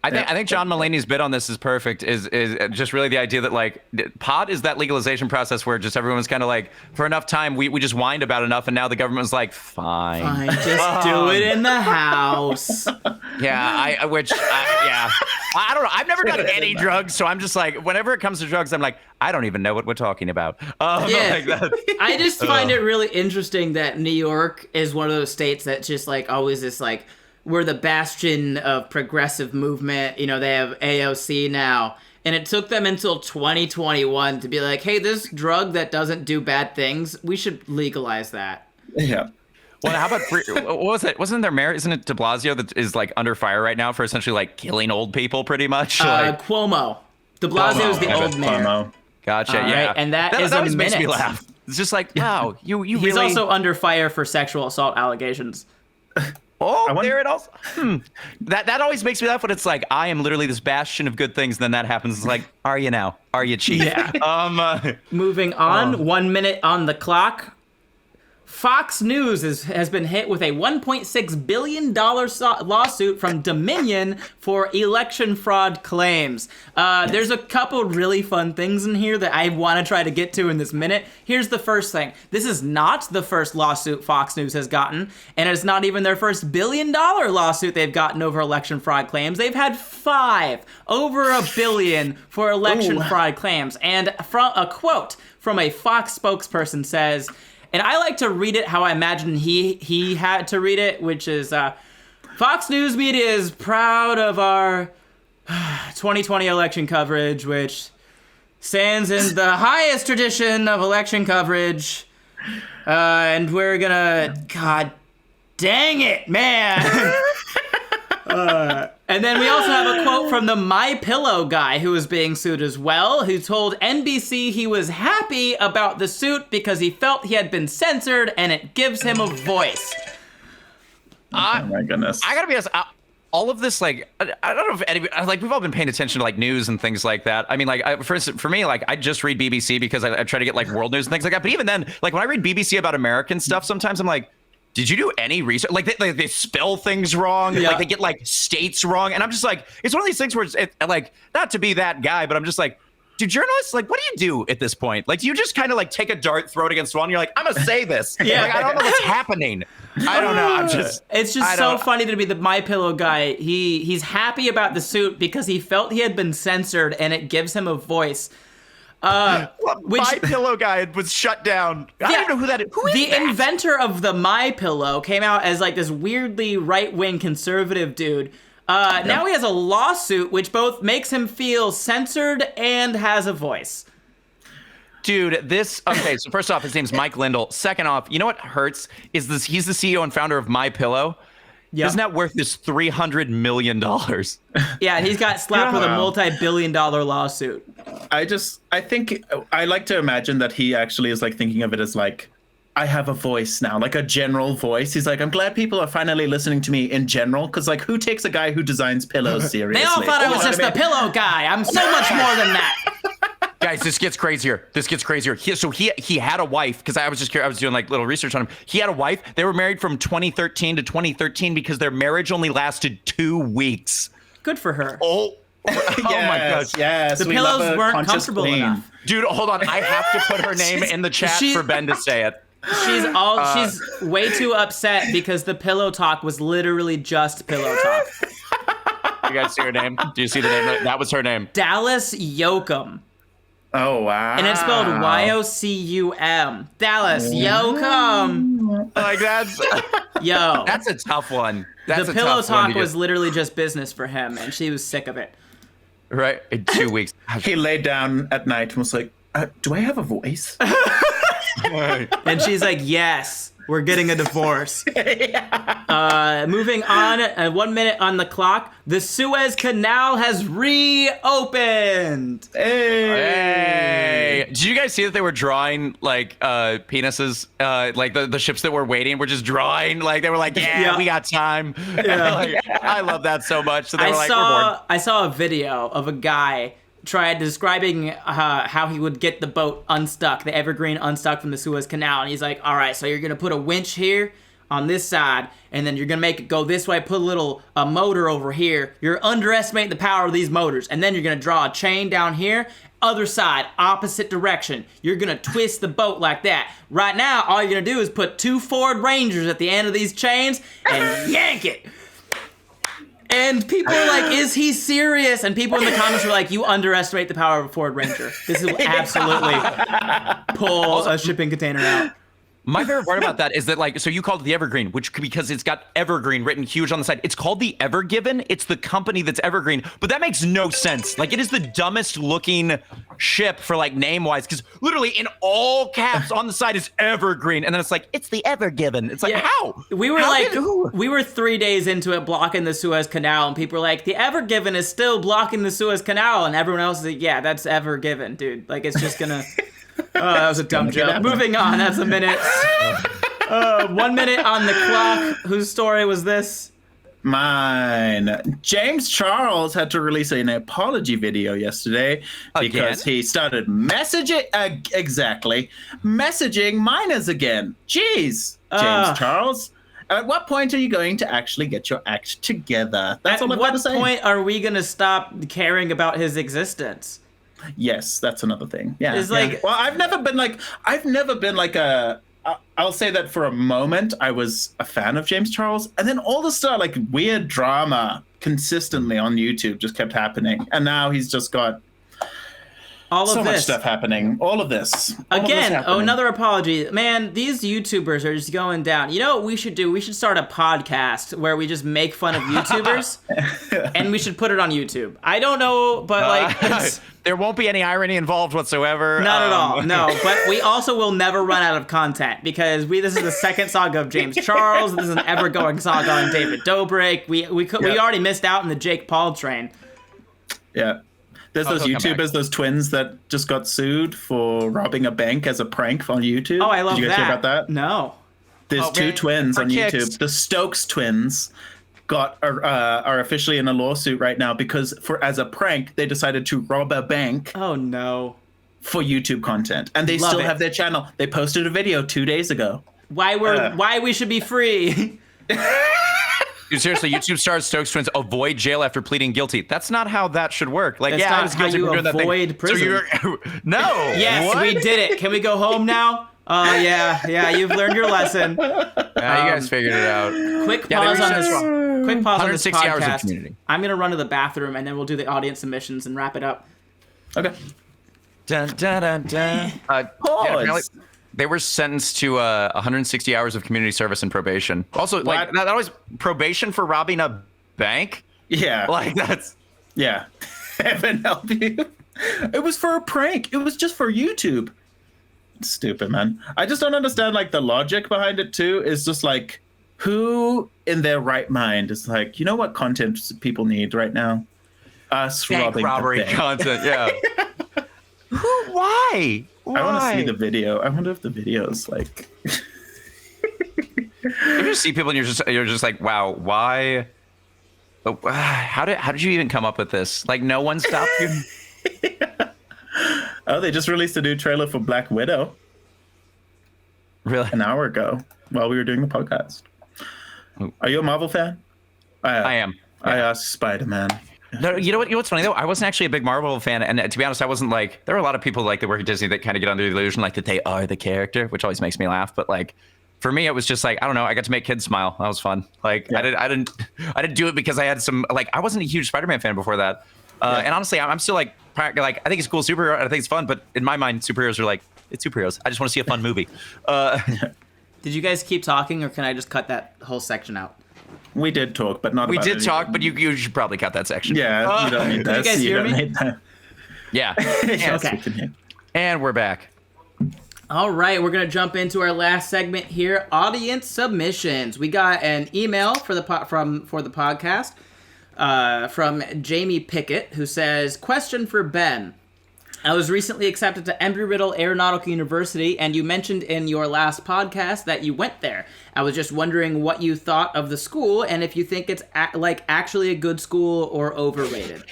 I think John Mulaney's bit on this is perfect. Is just really the idea that like pot is that legalization process where just everyone's kind of like for enough time we just whined about enough, and now the government's like fine, just do it in the house. Yeah, I don't know. I've never done any drugs, so I'm just like whenever it comes to drugs, I'm like I don't even know what we're talking about. Like that. I just find it really interesting that New York is one of those states that just like always is like. We're the bastion of progressive movement. You know, they have AOC now. And it took them until 2021 to be like, hey, this drug that doesn't do bad things, we should legalize that. Yeah. Well, how about what was it? Wasn't there mayor? Isn't it De Blasio that is like under fire right now for essentially like killing old people pretty much? Cuomo. De Blasio is the old mayor. Cuomo. Gotcha. All yeah. right, and that is always a makes me minute. laugh. It's just like, wow, you He's really. also under fire for sexual assault allegations. Oh, there it also. That always makes me laugh when it's like I am literally this bastion of good things. And then that happens. It's like, are you now? Are you, chief? Yeah. Moving on. 1 minute on the clock. Fox News has been hit with a $1.6 billion lawsuit from Dominion for election fraud claims. There's a couple really fun things in here that I want to try to get to in this minute. Here's the first thing. This is not the first lawsuit Fox News has gotten, and it's not even their first $1 billion lawsuit they've gotten over election fraud claims. They've had 5 over $1 billion for election fraud claims. And from a quote from a Fox spokesperson says, and I like to read it how I imagine he had to read it, which is, Fox News Media is proud of our 2020 election coverage, which stands in the highest tradition of election coverage. And we're gonna, God dang it, man. And then we also have a quote from the MyPillow guy who was being sued as well, who told NBC he was happy about the suit because he felt he had been censored and it gives him a voice. Oh my goodness. I gotta be honest, all of this, like, I don't know if anybody, like, we've all been paying attention to, like, news and things like that. I mean, like, for instance, for me, like, I just read BBC because I try to get, like, world news and things like that. But even then, like, when I read BBC about American stuff, sometimes I'm like, did you do any research? Like they spell things wrong. Yeah. Like they get like states wrong. And I'm just like, it's one of these things where it's like, not to be that guy, but I'm just like, do journalists, like, what do you do at this point? Like, do you just kind of like take a dart, throw it against the wall, and you're like, I'm gonna say this. Yeah. Like, I don't know what's happening. I don't know. It's just so funny to be the MyPillow guy. He's happy about the suit because he felt he had been censored and it gives him a voice. MyPillow guy was shut down. I don't even know who that is. Who is the that? inventor of the MyPillow came out as like this weirdly right-wing conservative dude. Now he has a lawsuit which both makes him feel censored and has a voice. Dude, okay, so first off, his name's Mike Lindell. Second off, you know what hurts is this? He's the CEO and founder of MyPillow. Yep. His net worth is $300 million. Yeah, he's got slapped with a multi-billion-dollar lawsuit. I think I like to imagine that he actually is like thinking of it as like, I have a voice now, like a general voice. He's like, I'm glad people are finally listening to me in general, because like, who takes a guy who designs pillows seriously? They all thought I was just a pillow guy. I'm so much more than that. Guys, this gets crazier. He had a wife, because I was just curious. I was doing like little research on him. He had a wife. They were married from 2013 to 2013 because their marriage only lasted 2 weeks. Good for her. Oh my gosh. Yes, the pillows weren't comfortable enough. Dude, hold on. I have to put her name in the chat for Ben to say it. She's way too upset because the pillow talk was literally just pillow talk. You guys see her name? Do you see the name? That was her name. Dallas Yoakum. Oh, wow. And it's spelled Y-O-C-U-M. Dallas Yoakum. Like, that's a tough one. The pillow talk was literally just business for him, and she was sick of it. Right? In 2 weeks. He laid down at night and was like, do I have a voice? And she's like, yes, we're getting a divorce. Moving on, 1 minute on the clock. The Suez Canal has reopened. Hey. Did you guys see that they were drawing like penises? Like the ships that were waiting were just drawing. Like they were like, we got time. Yeah. Like, I love that so much. So they were like, we're bored. I saw a video of a guy describing how he would get the boat unstuck, the Evergreen unstuck from the Suez Canal. And he's like, all right, so you're going to put a winch here on this side, and then you're going to make it go this way, put a little motor over here. You're underestimating the power of these motors. And then you're going to draw a chain down here, other side, opposite direction. You're going to twist the boat like that. Right now, all you're going to do is put 2 Ford Rangers at the end of these chains and yank it. And people are like, is he serious? And people in the comments were like, you underestimate the power of a Ford Ranger. This will absolutely pull a shipping container out. My favorite part about that is that, like, so you called it the Evergreen, which because it's got Evergreen written huge on the side. It's called the Evergiven. It's the company that's Evergreen, but that makes no sense. Like, it is the dumbest looking ship for like name wise, because literally in all caps on the side is Evergreen, and then it's like, it's the Evergiven. It's like, how? We were we were 3 days into it blocking the Suez Canal, and people were like, the Evergiven is still blocking the Suez Canal, and everyone else is like, yeah, that's Evergiven, dude. Like, it's just gonna. Oh, that was a dumb joke. Moving on, that's a minute. 1 minute on the clock. Whose story was this? Mine. James Charles had to release an apology video yesterday because he started messaging minors again. Jeez, James Charles. At what point are you going to actually get your act together? That's all I've got to say. At what point are we going to stop caring about his existence? Yes, that's another thing. Yeah. It's like, well, I've never been like a. I'll say that for a moment, I was a fan of James Charles, and then all the stuff, like weird drama, consistently on YouTube just kept happening, and now he's just got so much stuff happening. All of this. Another apology. Man, these YouTubers are just going down. You know what we should do? We should start a podcast where we just make fun of YouTubers, and we should put it on YouTube. I don't know, but there won't be any irony involved whatsoever. Not at all. No, but we also will never run out of content because this is the second saga of James Charles. This is an ever-going saga on David Dobrik. We already missed out on the Jake Paul train. Yeah. There's those YouTubers, those twins that just got sued for robbing a bank as a prank on YouTube. Oh, I love that. Did you guys hear about that? No. There's two twins on YouTube. The Stokes Twins are officially in a lawsuit right now because as a prank, they decided to rob a bank. Oh, no. For YouTube content. And they still have their channel. They posted a video 2 days ago. Why we should be free. Dude, seriously, YouTube stars Stokes Twins avoid jail after pleading guilty. That's not how that should work. Like, that's not how you avoid prison. No. Yes, we did it. Can we go home now? Oh, yeah, you've learned your lesson. You guys figured it out. Quick pause on this 160 podcast. hours of community. I'm going to run to the bathroom, and then we'll do the audience submissions and wrap it up. Okay. Dun, dun, dun, dun. Apparently, they were sentenced to 160 hours of community service and probation. Also, like that was probation for robbing a bank. Yeah, like that's Heaven help you. It was for a prank. It was just for YouTube. Stupid, man. I just don't understand like the logic behind it too. Is just like who in their right mind is like, you know what content people need right now? Us bank robbery content. Yeah. Why? I want to see the video. I wonder if the video's like. You just see people and you're just like, wow, why? How did you even come up with this? Like, no one stopped you. Oh, they just released a new trailer for Black Widow. Really? An hour ago, while we were doing the podcast. Are you a Marvel fan? I am. I asked Spider-Man. No, you know what's funny though? I wasn't actually a big Marvel fan, and to be honest, I wasn't like. There are a lot of people like that work at Disney that kind of get under the illusion like that they are the character, which always makes me laugh. But like, for me, it was just like I don't know. I got to make kids smile. That was fun. Like I didn't do it because I had some like I wasn't a huge Spider-Man fan before that. And honestly, I'm still like I think it's a cool superhero. And I think it's fun, but in my mind, superheroes are like it's superheroes. I just want to see a fun movie. Did you guys keep talking, or can I just cut that whole section out? We did talk, but not. We did talk, but you should probably cut that section. Yeah, you don't need that. Did you guys hear me? Yeah. Yes, okay. we can hear. And we're back. All right, we're gonna jump into our last segment here: audience submissions. We got an email for the podcast from Jamie Pickett, who says, "Question for Ben. I was recently accepted to Embry-Riddle Aeronautical University, and you mentioned in your last podcast that you went there. I was just wondering what you thought of the school and if you think it's actually a good school or overrated."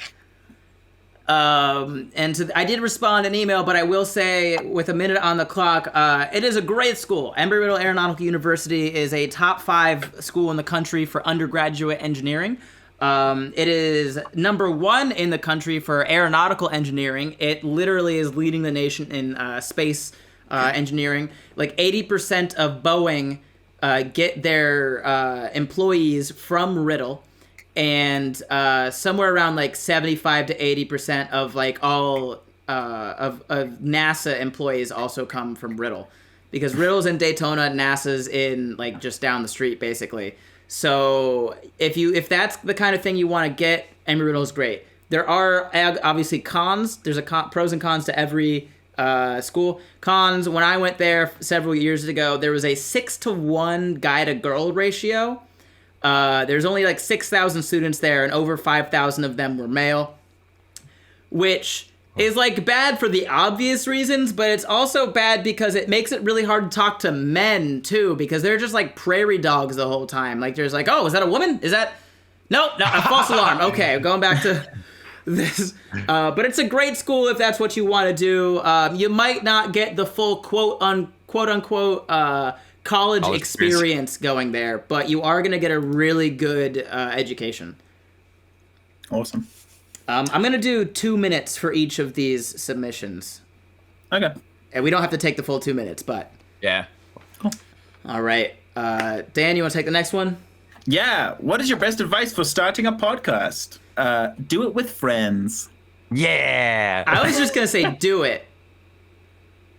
I did respond in email, but I will say with a minute on the clock, it is a great school. Embry-Riddle Aeronautical University is a top 5 school in the country for undergraduate engineering. It is number 1 in the country for aeronautical engineering. It literally is leading the nation in space engineering. Like 80% of Boeing get their employees from Riddle, and somewhere around like 75 to 80% of like all of NASA employees also come from Riddle, because Riddle's in Daytona, NASA's in like just down the street basically. So if that's the kind of thing you want to get, Embry-Riddle is great. There are obviously cons. There's pros and cons to every school. Cons, when I went there several years ago, there was a 6-to-1 guy to girl ratio. There's only like 6,000 students there, and over 5,000 of them were male, which is like bad for the obvious reasons, but it's also bad because it makes it really hard to talk to men too, because they're just like prairie dogs the whole time. Like there's like, oh, is that a woman? Is that Nope, no, a false alarm. Okay, going back to this. But it's a great school if that's what you want to do. You might not get the full quote unquote college experience going there, but you are going to get a really good education. Awesome. I'm going to do 2 minutes for each of these submissions. Okay. And we don't have to take the full 2 minutes, but... Yeah. Cool. All right. Dan, you want to take the next one? Yeah. What is your best advice for starting a podcast? Do it with friends. Yeah. I was just going to say do it.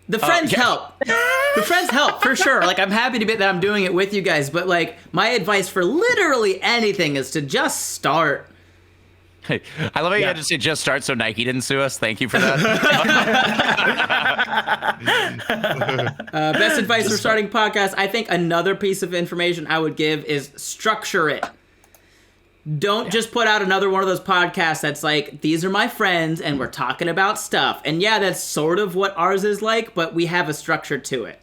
The friends help. The friends help, for sure. Like, I'm happy to be that I'm doing it with you guys, but, like, my advice for literally anything is to just start. Hey, I love how you had to say just start so Nike didn't sue us. Thank you for that. Best advice for starting podcasts. I think another piece of information I would give is structure it. Don't just put out another one of those podcasts that's like, these are my friends and we're talking about stuff. And yeah, that's sort of what ours is like, but we have a structure to it.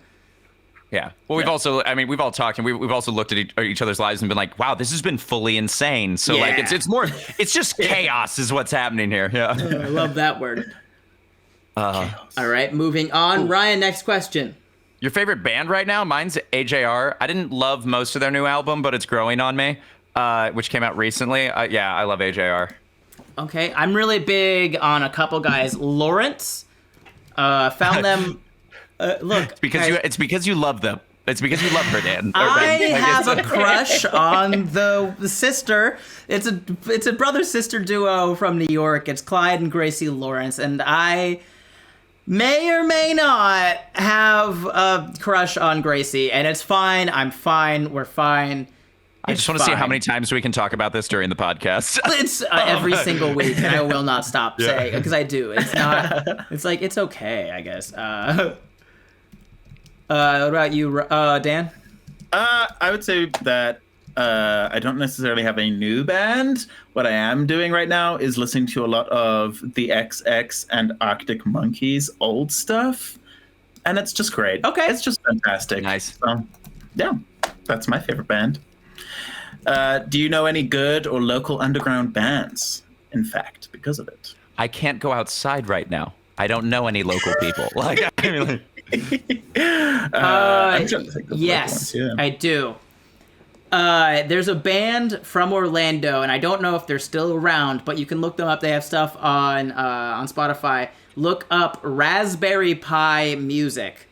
Yeah. Well, we've also, I mean, we've all talked and we've also looked at each other's lives and been like, wow, this has been fully insane. So like, it's more, it's just chaos is what's happening here. Yeah. I love that word. All right, moving on. Ryan, next question. Your favorite band right now? Mine's AJR. I didn't love most of their new album, but it's growing on me, which came out recently. Yeah, I love AJR. Okay, I'm really big on a couple guys. Lawrence, found them. Look, it's because you love them. It's because you love her, Dan. I have a crush on the sister. It's a brother-sister duo from New York. It's Clyde and Gracie Lawrence, and I may or may not have a crush on Gracie, and it's fine. I'm fine. We're fine. I just want to see how many times we can talk about this during the podcast. It's every single week, and I will not stop saying, because I do. It's not. It's like it's okay, I guess. What about you, Dan? I would say that I don't necessarily have a new band. What I am doing right now is listening to a lot of the XX and Arctic Monkeys old stuff, and it's just great. Okay. It's just fantastic. Nice. So, yeah, that's my favorite band. Do you know any good or local underground bands, in fact, because of it? I can't go outside right now. I don't know any local people. Like, I mean, I'm trying to think of yes, ones, yeah. I do. There's a band from Orlando, and I don't know if they're still around, but you can look them up. They have stuff on Spotify. Look up Raspberry Pi Music.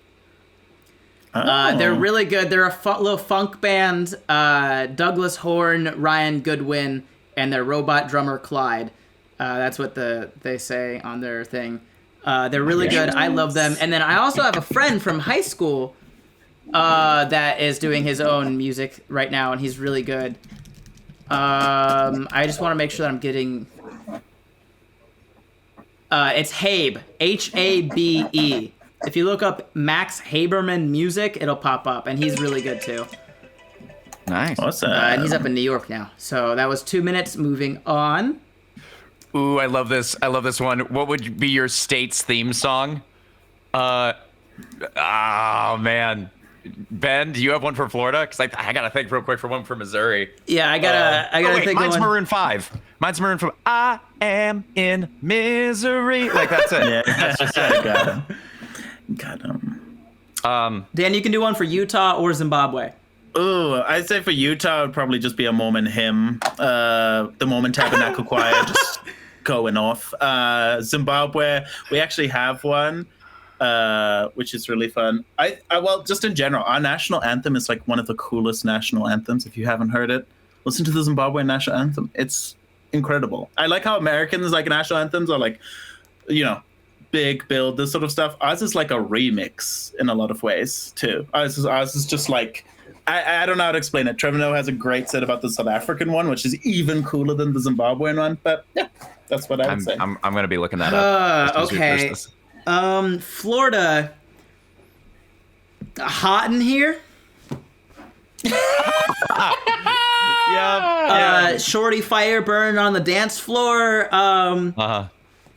They're really good. They're a little funk band. Douglas Horn, Ryan Goodwin, and their robot drummer Clyde. That's what they say on their thing. They're really good. I love them. And then I also have a friend from high school that is doing his own music right now, and he's really good. I just want to make sure that I'm getting... it's Habe. Habe. If you look up Max Haberman Music, it'll pop up, and he's really good too. nice. Awesome. And he's up in New York now. So that was 2 minutes. Moving on. Ooh, I love this. I love this one. What would be your state's theme song? Oh man, Ben, do you have one for Florida? Because I gotta think real quick for one for Missouri. Yeah, I gotta think. Mine's of one. Maroon 5. Mine's Maroon 5. I am in misery. Like that's it. Yeah, that's just it. Got him. Dan, you can do one for Utah or Zimbabwe. Ooh, I'd say for Utah, it would probably just be a Mormon hymn. The Mormon Tabernacle Choir just going off. Zimbabwe, we actually have one, which is really fun. Well, just in general, our national anthem is like one of the coolest national anthems. If you haven't heard it, listen to the Zimbabwean national anthem. It's incredible. I like how Americans like national anthems are like, big build, this sort of stuff. Ours is like a remix in a lot of ways too. Ours is just like, I don't know how to explain it. Trevor Noah has a great set about the South African one, which is even cooler than the Zimbabwean one. But yeah, that's what I would say. I'm gonna be looking that up. Okay. Florida, hot in here. Yeah. Shorty fire burning on the dance floor. Yeah,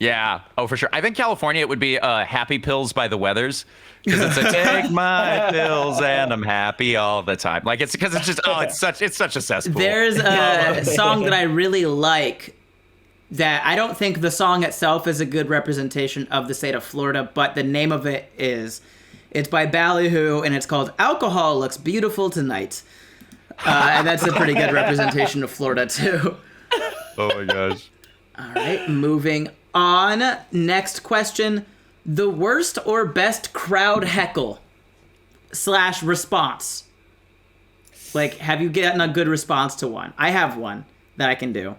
Yeah. Oh, for sure. I think California, it would be Happy Pills by the Weathers. Because it's a take my pills and I'm happy all the time. Like it's because it's just it's such a cesspool. There's a song that I really like that I don't think the song itself is a good representation of the state of Florida, but the name of it is. It's by Ballyhoo and it's called "Alcohol Looks Beautiful Tonight," and that's a pretty good representation of Florida too. Oh my gosh. All right, moving on. Next question. The worst or best crowd heckle / response? Like, have you gotten a good response to one? I have one that I can do. I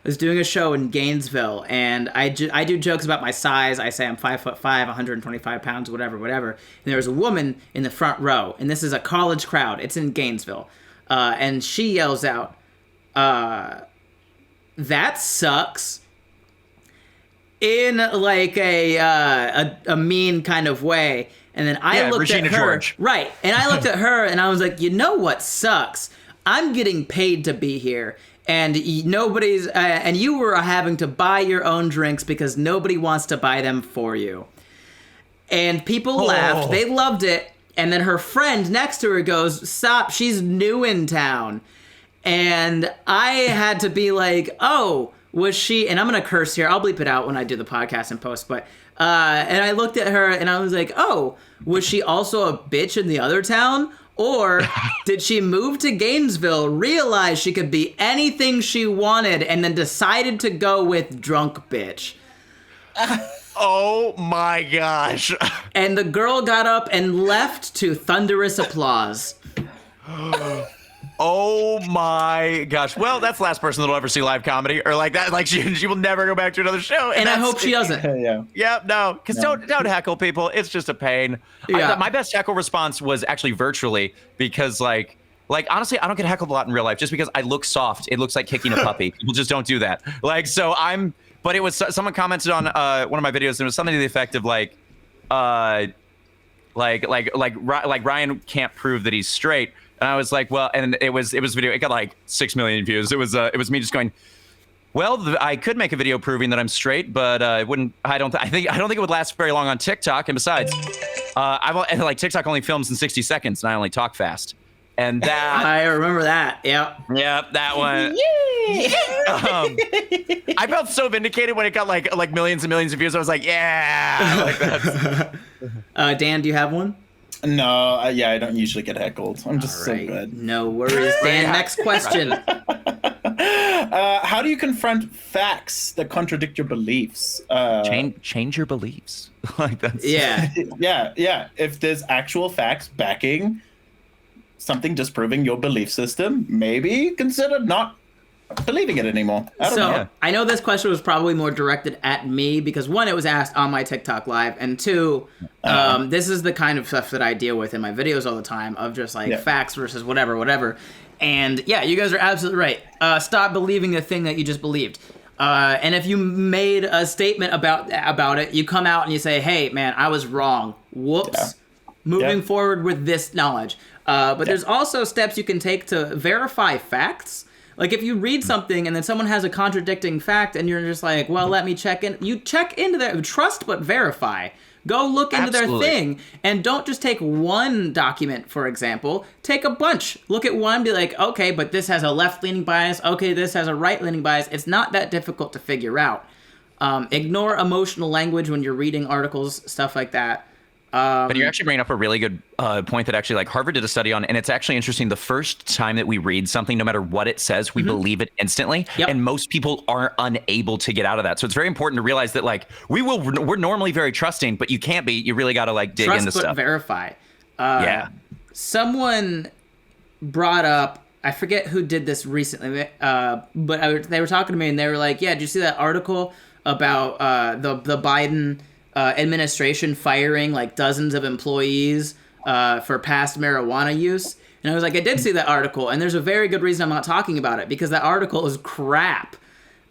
was doing a show in Gainesville, and I do jokes about my size. I say I'm 5'5", 125 pounds, whatever. And there was a woman in the front row, and this is a college crowd. It's in Gainesville. And she yells out, "That sucks," in like a mean kind of way. And then I looked Regina at her. George. Right. And I looked at her and I was like, you know what sucks? I'm getting paid to be here. And nobody's, and you were having to buy your own drinks because nobody wants to buy them for you. And people laughed. They loved it. And then her friend next to her goes, "Stop, she's new in town." And I had to be like, oh, was she, and I'm going to curse here. I'll bleep it out when I do the podcast and post, but, and I looked at her and I was like, oh, was she also a bitch in the other town? Or did she move to Gainesville, realize she could be anything she wanted, and then decided to go with drunk bitch? Oh my gosh. And the girl got up and left to thunderous applause. Oh my gosh. Well, that's the last person that'll ever see live comedy or like that. Like she will never go back to another show. And I hope she doesn't. Yeah. Yeah, no, because don't heckle people. It's just a pain. Yeah. My best heckle response was actually virtually because like honestly, I don't get heckled a lot in real life just because I look soft. It looks like kicking a puppy. People just don't do that. Like so but it was someone commented on one of my videos and it was something to the effect of like Ryan can't prove that he's straight. And I was like, well, and it was a video. It got like 6 million views. It was me just going, well, I could make a video proving that I'm straight, but it wouldn't. I don't think it would last very long on TikTok. And besides, TikTok only films in 60 seconds, and I only talk fast. And that I remember that. Yeah. Yeah, that one. I felt so vindicated when it got like millions and millions of views. I was like, yeah, like that. Dan, do you have one? No, I don't usually get heckled. I'm just so good. No worries, Dan. Next question. How do you confront facts that contradict your beliefs? Change your beliefs. Like that's Yeah. Yeah. If there's actual facts backing something disproving your belief system, maybe consider not believing it anymore. I don't know. I know this question was probably more directed at me because one, it was asked on my TikTok live, and two, this is the kind of stuff that I deal with in my videos all the time of just like facts versus whatever. And yeah, you guys are absolutely right. Stop believing the thing that you just believed. And if you made a statement about it, you come out and you say, hey man, I was wrong. Whoops. Yeah. Moving forward with this knowledge. But there's also steps you can take to verify facts. Like if you read something and then someone has a contradicting fact and you're just like, well, let me check in. You check into their trust but verify. Go look into their thing and don't just take one document, for example. Take a bunch. Look at one, be like, okay, but this has a left-leaning bias. Okay, this has a right-leaning bias. It's not that difficult to figure out. Ignore emotional language when you're reading articles, stuff like that. But you're actually bringing up a really good point that actually like Harvard did a study on, and it's actually interesting. The first time that we read something, no matter what it says, we believe it instantly, and most people are unable to get out of that. So it's very important to realize that like we're normally very trusting, but you can't be. You really got to like dig into stuff. Verify. Someone brought up, I forget who did this recently, but they were talking to me and they were like, yeah, did you see that article about the Biden administration firing like dozens of employees for past marijuana use? And I was like, I did see that article, and there's a very good reason I'm not talking about it, because that article is crap.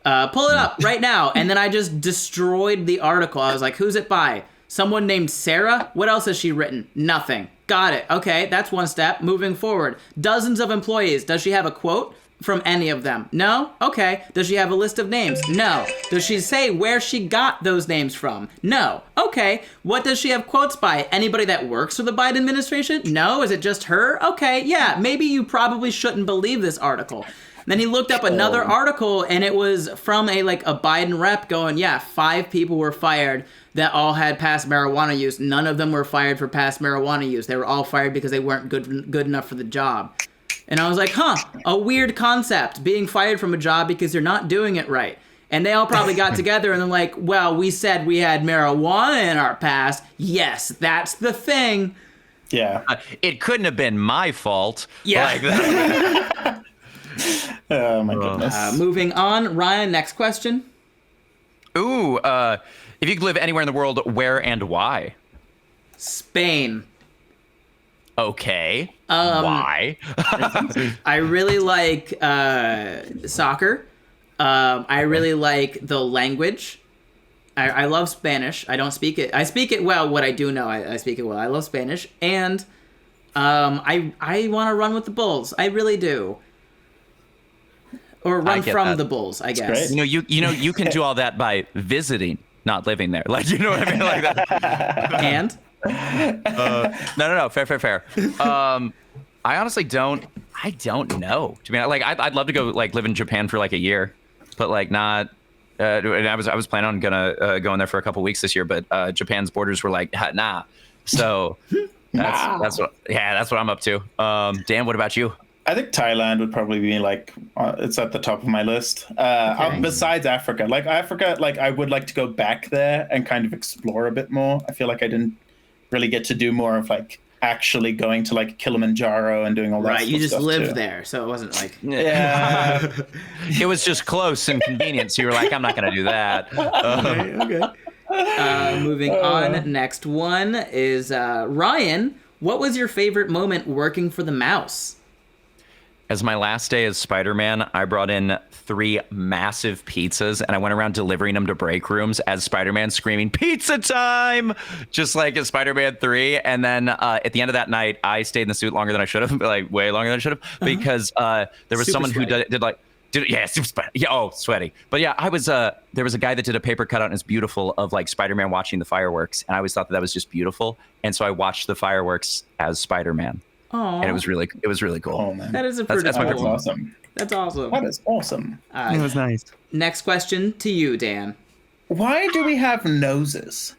Pull it up right now. And then I just destroyed the article. I was like, who's it by? Someone named Sarah? What else has she written? Nothing. Got it. Okay, that's one step. Moving forward. Dozens of employees. Does she have a quote? from any of them? No? Okay. Does she have a list of names? No. Does she say where she got those names from? No. Okay. What does she have quotes by? Anybody that works for the Biden administration? No. Is it just her? Okay. Yeah. Maybe you probably shouldn't believe this article. Then he looked up another article, and it was from a Biden rep going, yeah, 5 people were fired that all had past marijuana use. None of them were fired for past marijuana use. They were all fired because they weren't good enough for the job. And I was like, a weird concept, being fired from a job because you're not doing it right. And they all probably got together and they're like, well, we said we had marijuana in our past. Yes, that's the thing. Yeah. It couldn't have been my fault. Yeah. Like that. Oh, my goodness. Moving on. Ryan, next question. Ooh, if you could live anywhere in the world, where and why? Spain. Okay. Why? I really like soccer. I really like the language. I love Spanish. I don't speak it. I speak it well. What I do know, I speak it well. I love Spanish, and I want to run with the Bulls. I really do. Or run from the Bulls, I guess. great. You can do all that by visiting, not living there. Like, you know what I mean? Like that. And No. Fair. I honestly don't know. To be honest, like, I'd love to go live in Japan for a year, but not. And I was planning on gonna go in there for a couple weeks this year, but Japan's borders were nah. So that's what I'm up to. Dan, what about you? I think Thailand would probably be it's at the top of my list. Besides Africa, Africa, I would like to go back there and kind of explore a bit more. I feel like I didn't really get to do more of actually going to Kilimanjaro and doing all that. Right, you just lived too. there, so it wasn't Yeah. It was just close and convenient. So you were like, I'm not going to do that. Okay. Moving on. Next one is Ryan. What was your favorite moment working for the mouse? As my last day as Spider-Man, I brought in 3 massive pizzas and I went around delivering them to break rooms as Spider-Man screaming, "Pizza time!" Just like in Spider-Man 3. And then at the end of that night, I stayed in the suit longer than I should have, way longer than I should have, because there was Super someone sweaty. who super sweaty. Yeah, sweaty. But yeah, there was a guy that did a paper cutout and it's beautiful of Spider-Man watching the fireworks. And I always thought that was just beautiful. And so I watched the fireworks as Spider-Man. And it was really cool. Oh, man. That is a pretty That's my cool. favorite. Awesome. That's awesome. That is awesome. It was nice. Next question to you, Dan. Why do we have noses?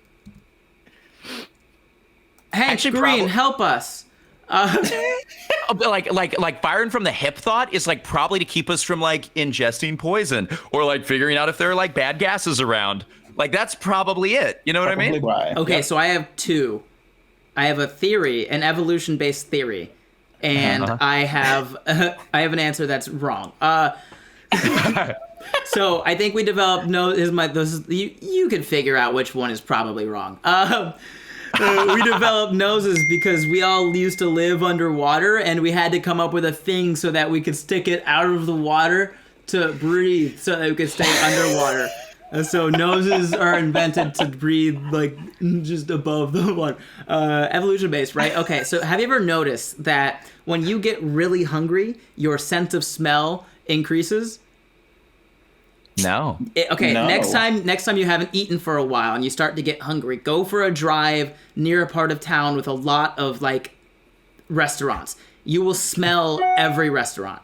Hank Actually, Green, help us. Like firing from the hip thought is probably to keep us from ingesting poison or figuring out if there are bad gases around. That's probably it. You know what I mean? Why. Okay, Yep. so I have 2. I have a theory, an evolution-based theory, and I have an answer that's wrong. So I think we developed you can figure out which one is probably wrong. We developed noses because we all used to live underwater, and we had to come up with a thing so that we could stick it out of the water to breathe, so that we could stay underwater. And so noses are invented to breathe just above the water. Evolution based, right? Okay, so have you ever noticed that when you get really hungry, your sense of smell increases? No. No. Next time you haven't eaten for a while and you start to get hungry, go for a drive near a part of town with a lot of restaurants. You will smell every restaurant.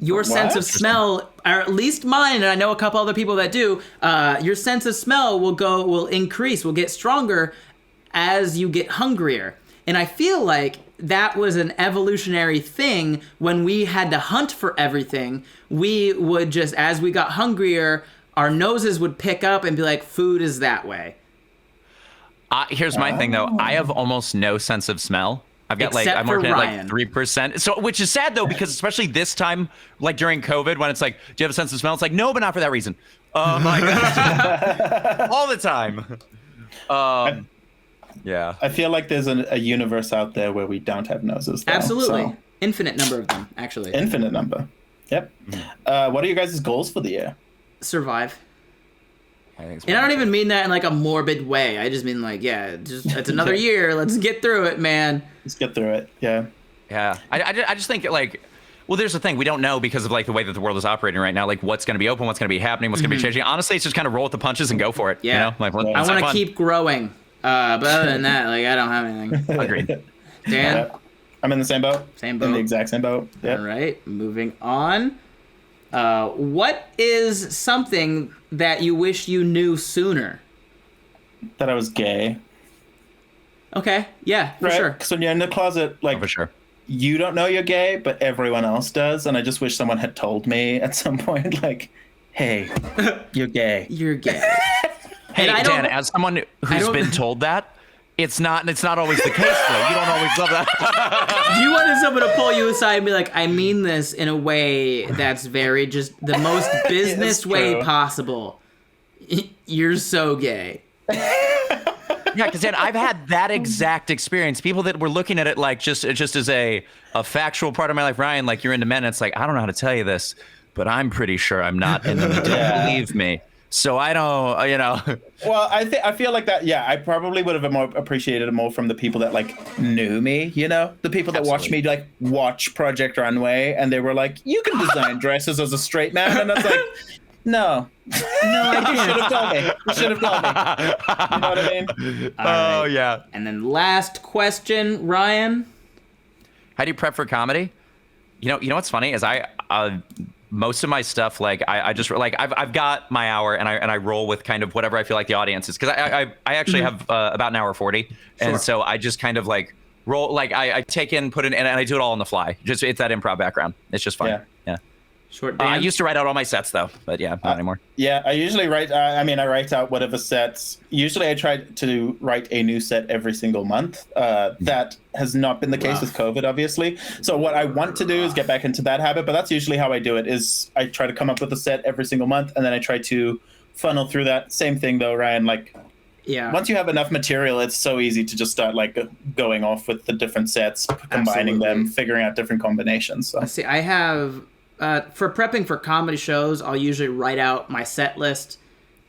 Your sense of smell, or at least mine, and I know a couple other people that do, your sense of smell will increase, will get stronger as you get hungrier. And I feel like that was an evolutionary thing. When we had to hunt for everything, we would just, as we got hungrier, our noses would pick up and be like, food is that way. Here's my thing, though. I have almost no sense of smell. I've got Except I'm for working Ryan. at 3%. So, which is sad though, because especially this time, during COVID, when it's do you have a sense of smell? It's no, but not for that reason. All the time. Yeah. I feel like there's a universe out there where we don't have noses. Though, Absolutely. so. Infinite number of them, actually. Infinite number. Yep. What are you guys' goals for the year? Survive. And I don't even mean that in a morbid way. I just mean it's another year. Let's get through it, man. Let's get through it. Yeah. Yeah. I just think Well, there's the thing. We don't know because of like the way that the world is operating right now, like what's going to be open, what's going to be happening, what's going to be changing. Honestly, it's just kind of roll with the punches and go for it. Yeah. You know? Like, I want to keep growing. But other than that, like, I don't have anything. Agreed. Dan? I'm in the same boat. Same boat. In the exact same boat. Yep. All right, moving on. What is something that you wish you knew sooner? That I was gay. Okay, yeah, for sure. Because when you're in the closet, like, for sure. You don't know you're gay, but everyone else does. And I just wish someone had told me at some point, like, hey, you're gay. You're gay. Hey, Dan, as someone who's been told that, it's not always the case, though. You don't always love that. Do you want someone to pull you aside and be like, I mean this in a way that's very just the most business way possible. You're so gay. Yeah, because Dan, I've had that exact experience. People that were looking at it like just as a factual part of my life. Ryan, like, you're into men. And it's like, I don't know how to tell you this, but I'm pretty sure I'm not into them. Don't believe me. So I don't, you know. Well, I feel like that. Yeah, I probably would have appreciated it more from the people that like knew me. You know, the people that watched me like watch Project Runway, and they were like, "You can design dresses as a straight man," and I was like, "No, you should have told me. You should have told me." You know what I mean? Oh yeah. And then last question, Ryan. How do you prep for comedy? You know what's funny is most of my stuff, like I just like I've got my hour and I roll with kind of whatever I feel like the audience is, because I actually have about an hour 40, and so I just kind of like roll, like I take in, put in, and I do it all on the fly. Just it's that improv background. It's just fun. Yeah. Short Dan. I used to write out all my sets though, but yeah, not anymore. Yeah, I usually write. I write out whatever sets. Usually, I try to write a new set every single month. That has not been the case with COVID, obviously. So what I want to do is get back into that habit. But that's usually how I do it. Is I try to come up with a set every single month, and then I try to funnel through that. Same thing though, Ryan. Like, once you have enough material, it's so easy to just start like going off with the different sets, combining them, figuring out different combinations. So. See, I have. For prepping for comedy shows, I'll usually write out my set list,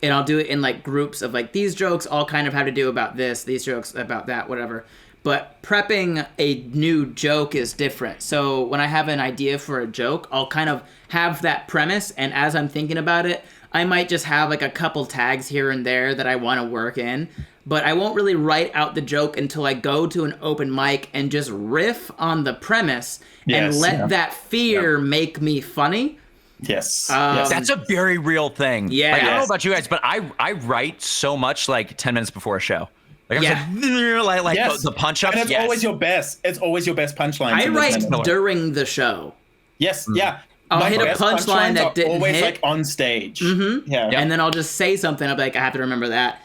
and I'll do it in like groups of like, these jokes all kind of have to do about this, these jokes about that, whatever. But prepping a new joke is different. So when I have an idea for a joke, I'll kind of have that premise, and as I'm thinking about it, I might just have like a couple tags here and there that I want to work in. But I won't really write out the joke until I go to an open mic and just riff on the premise and let that fear make me funny. Yes. That's a very real thing. Yeah. Like, I don't know about you guys, but I write so much like 10 minutes before a show. Like I'm like the punch up. And it's always your best. It's always your best punchline. I write during the show. Yes. Yeah. I'll hit a punchline that didn't always hit. Like on stage. Mm-hmm. Yeah. And then I'll just say something. I'll be like, I have to remember that.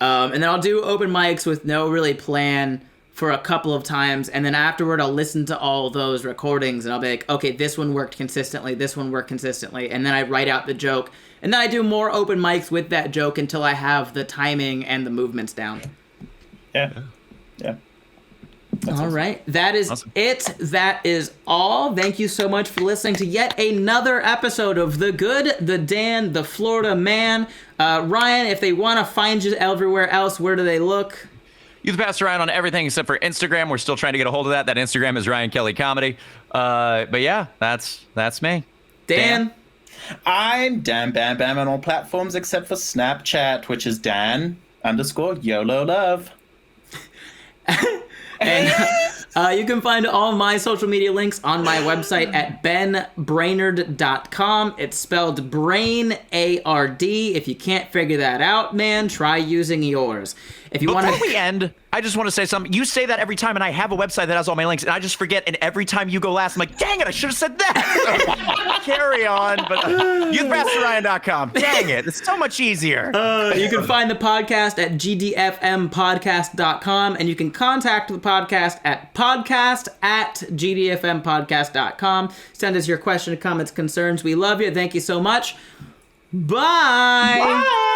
And then I'll do open mics with no really plan for a couple of times, and then afterward I'll listen to all those recordings and I'll be like, okay, this one worked consistently, and then I write out the joke, and then I do more open mics with that joke until I have the timing and the movements down. Yeah. All right, that is it. That is all. Thank you so much for listening to yet another episode of The Good, The Dan, The Florida Man. Ryan, if they want to find you everywhere else, where do they look? You can pass around on everything except for Instagram. We're still trying to get a hold of that. That Instagram is Ryan Kelly Comedy. But yeah, that's me. Dan? I'm Dan Bam Bam on all platforms except for Snapchat, which is Dan_YOLO Love. And you can find all my social media links on my website at benbrainard.com. It's spelled brain, A-R-D. If you can't figure that out, man, try using yours. If you want to... Before we end, I just want to say something. You say that every time, and I have a website that has all my links, and I just forget, and every time you go last, I'm like, dang it, I should have said that. Carry on, but youthpastorryan.com. Dang it, it's so much easier. You can find the podcast at gdfmpodcast.com, and you can contact the podcast at podcast@gdfmpodcast.com. Send us your question, comments, concerns. We love you. Thank you so much. Bye.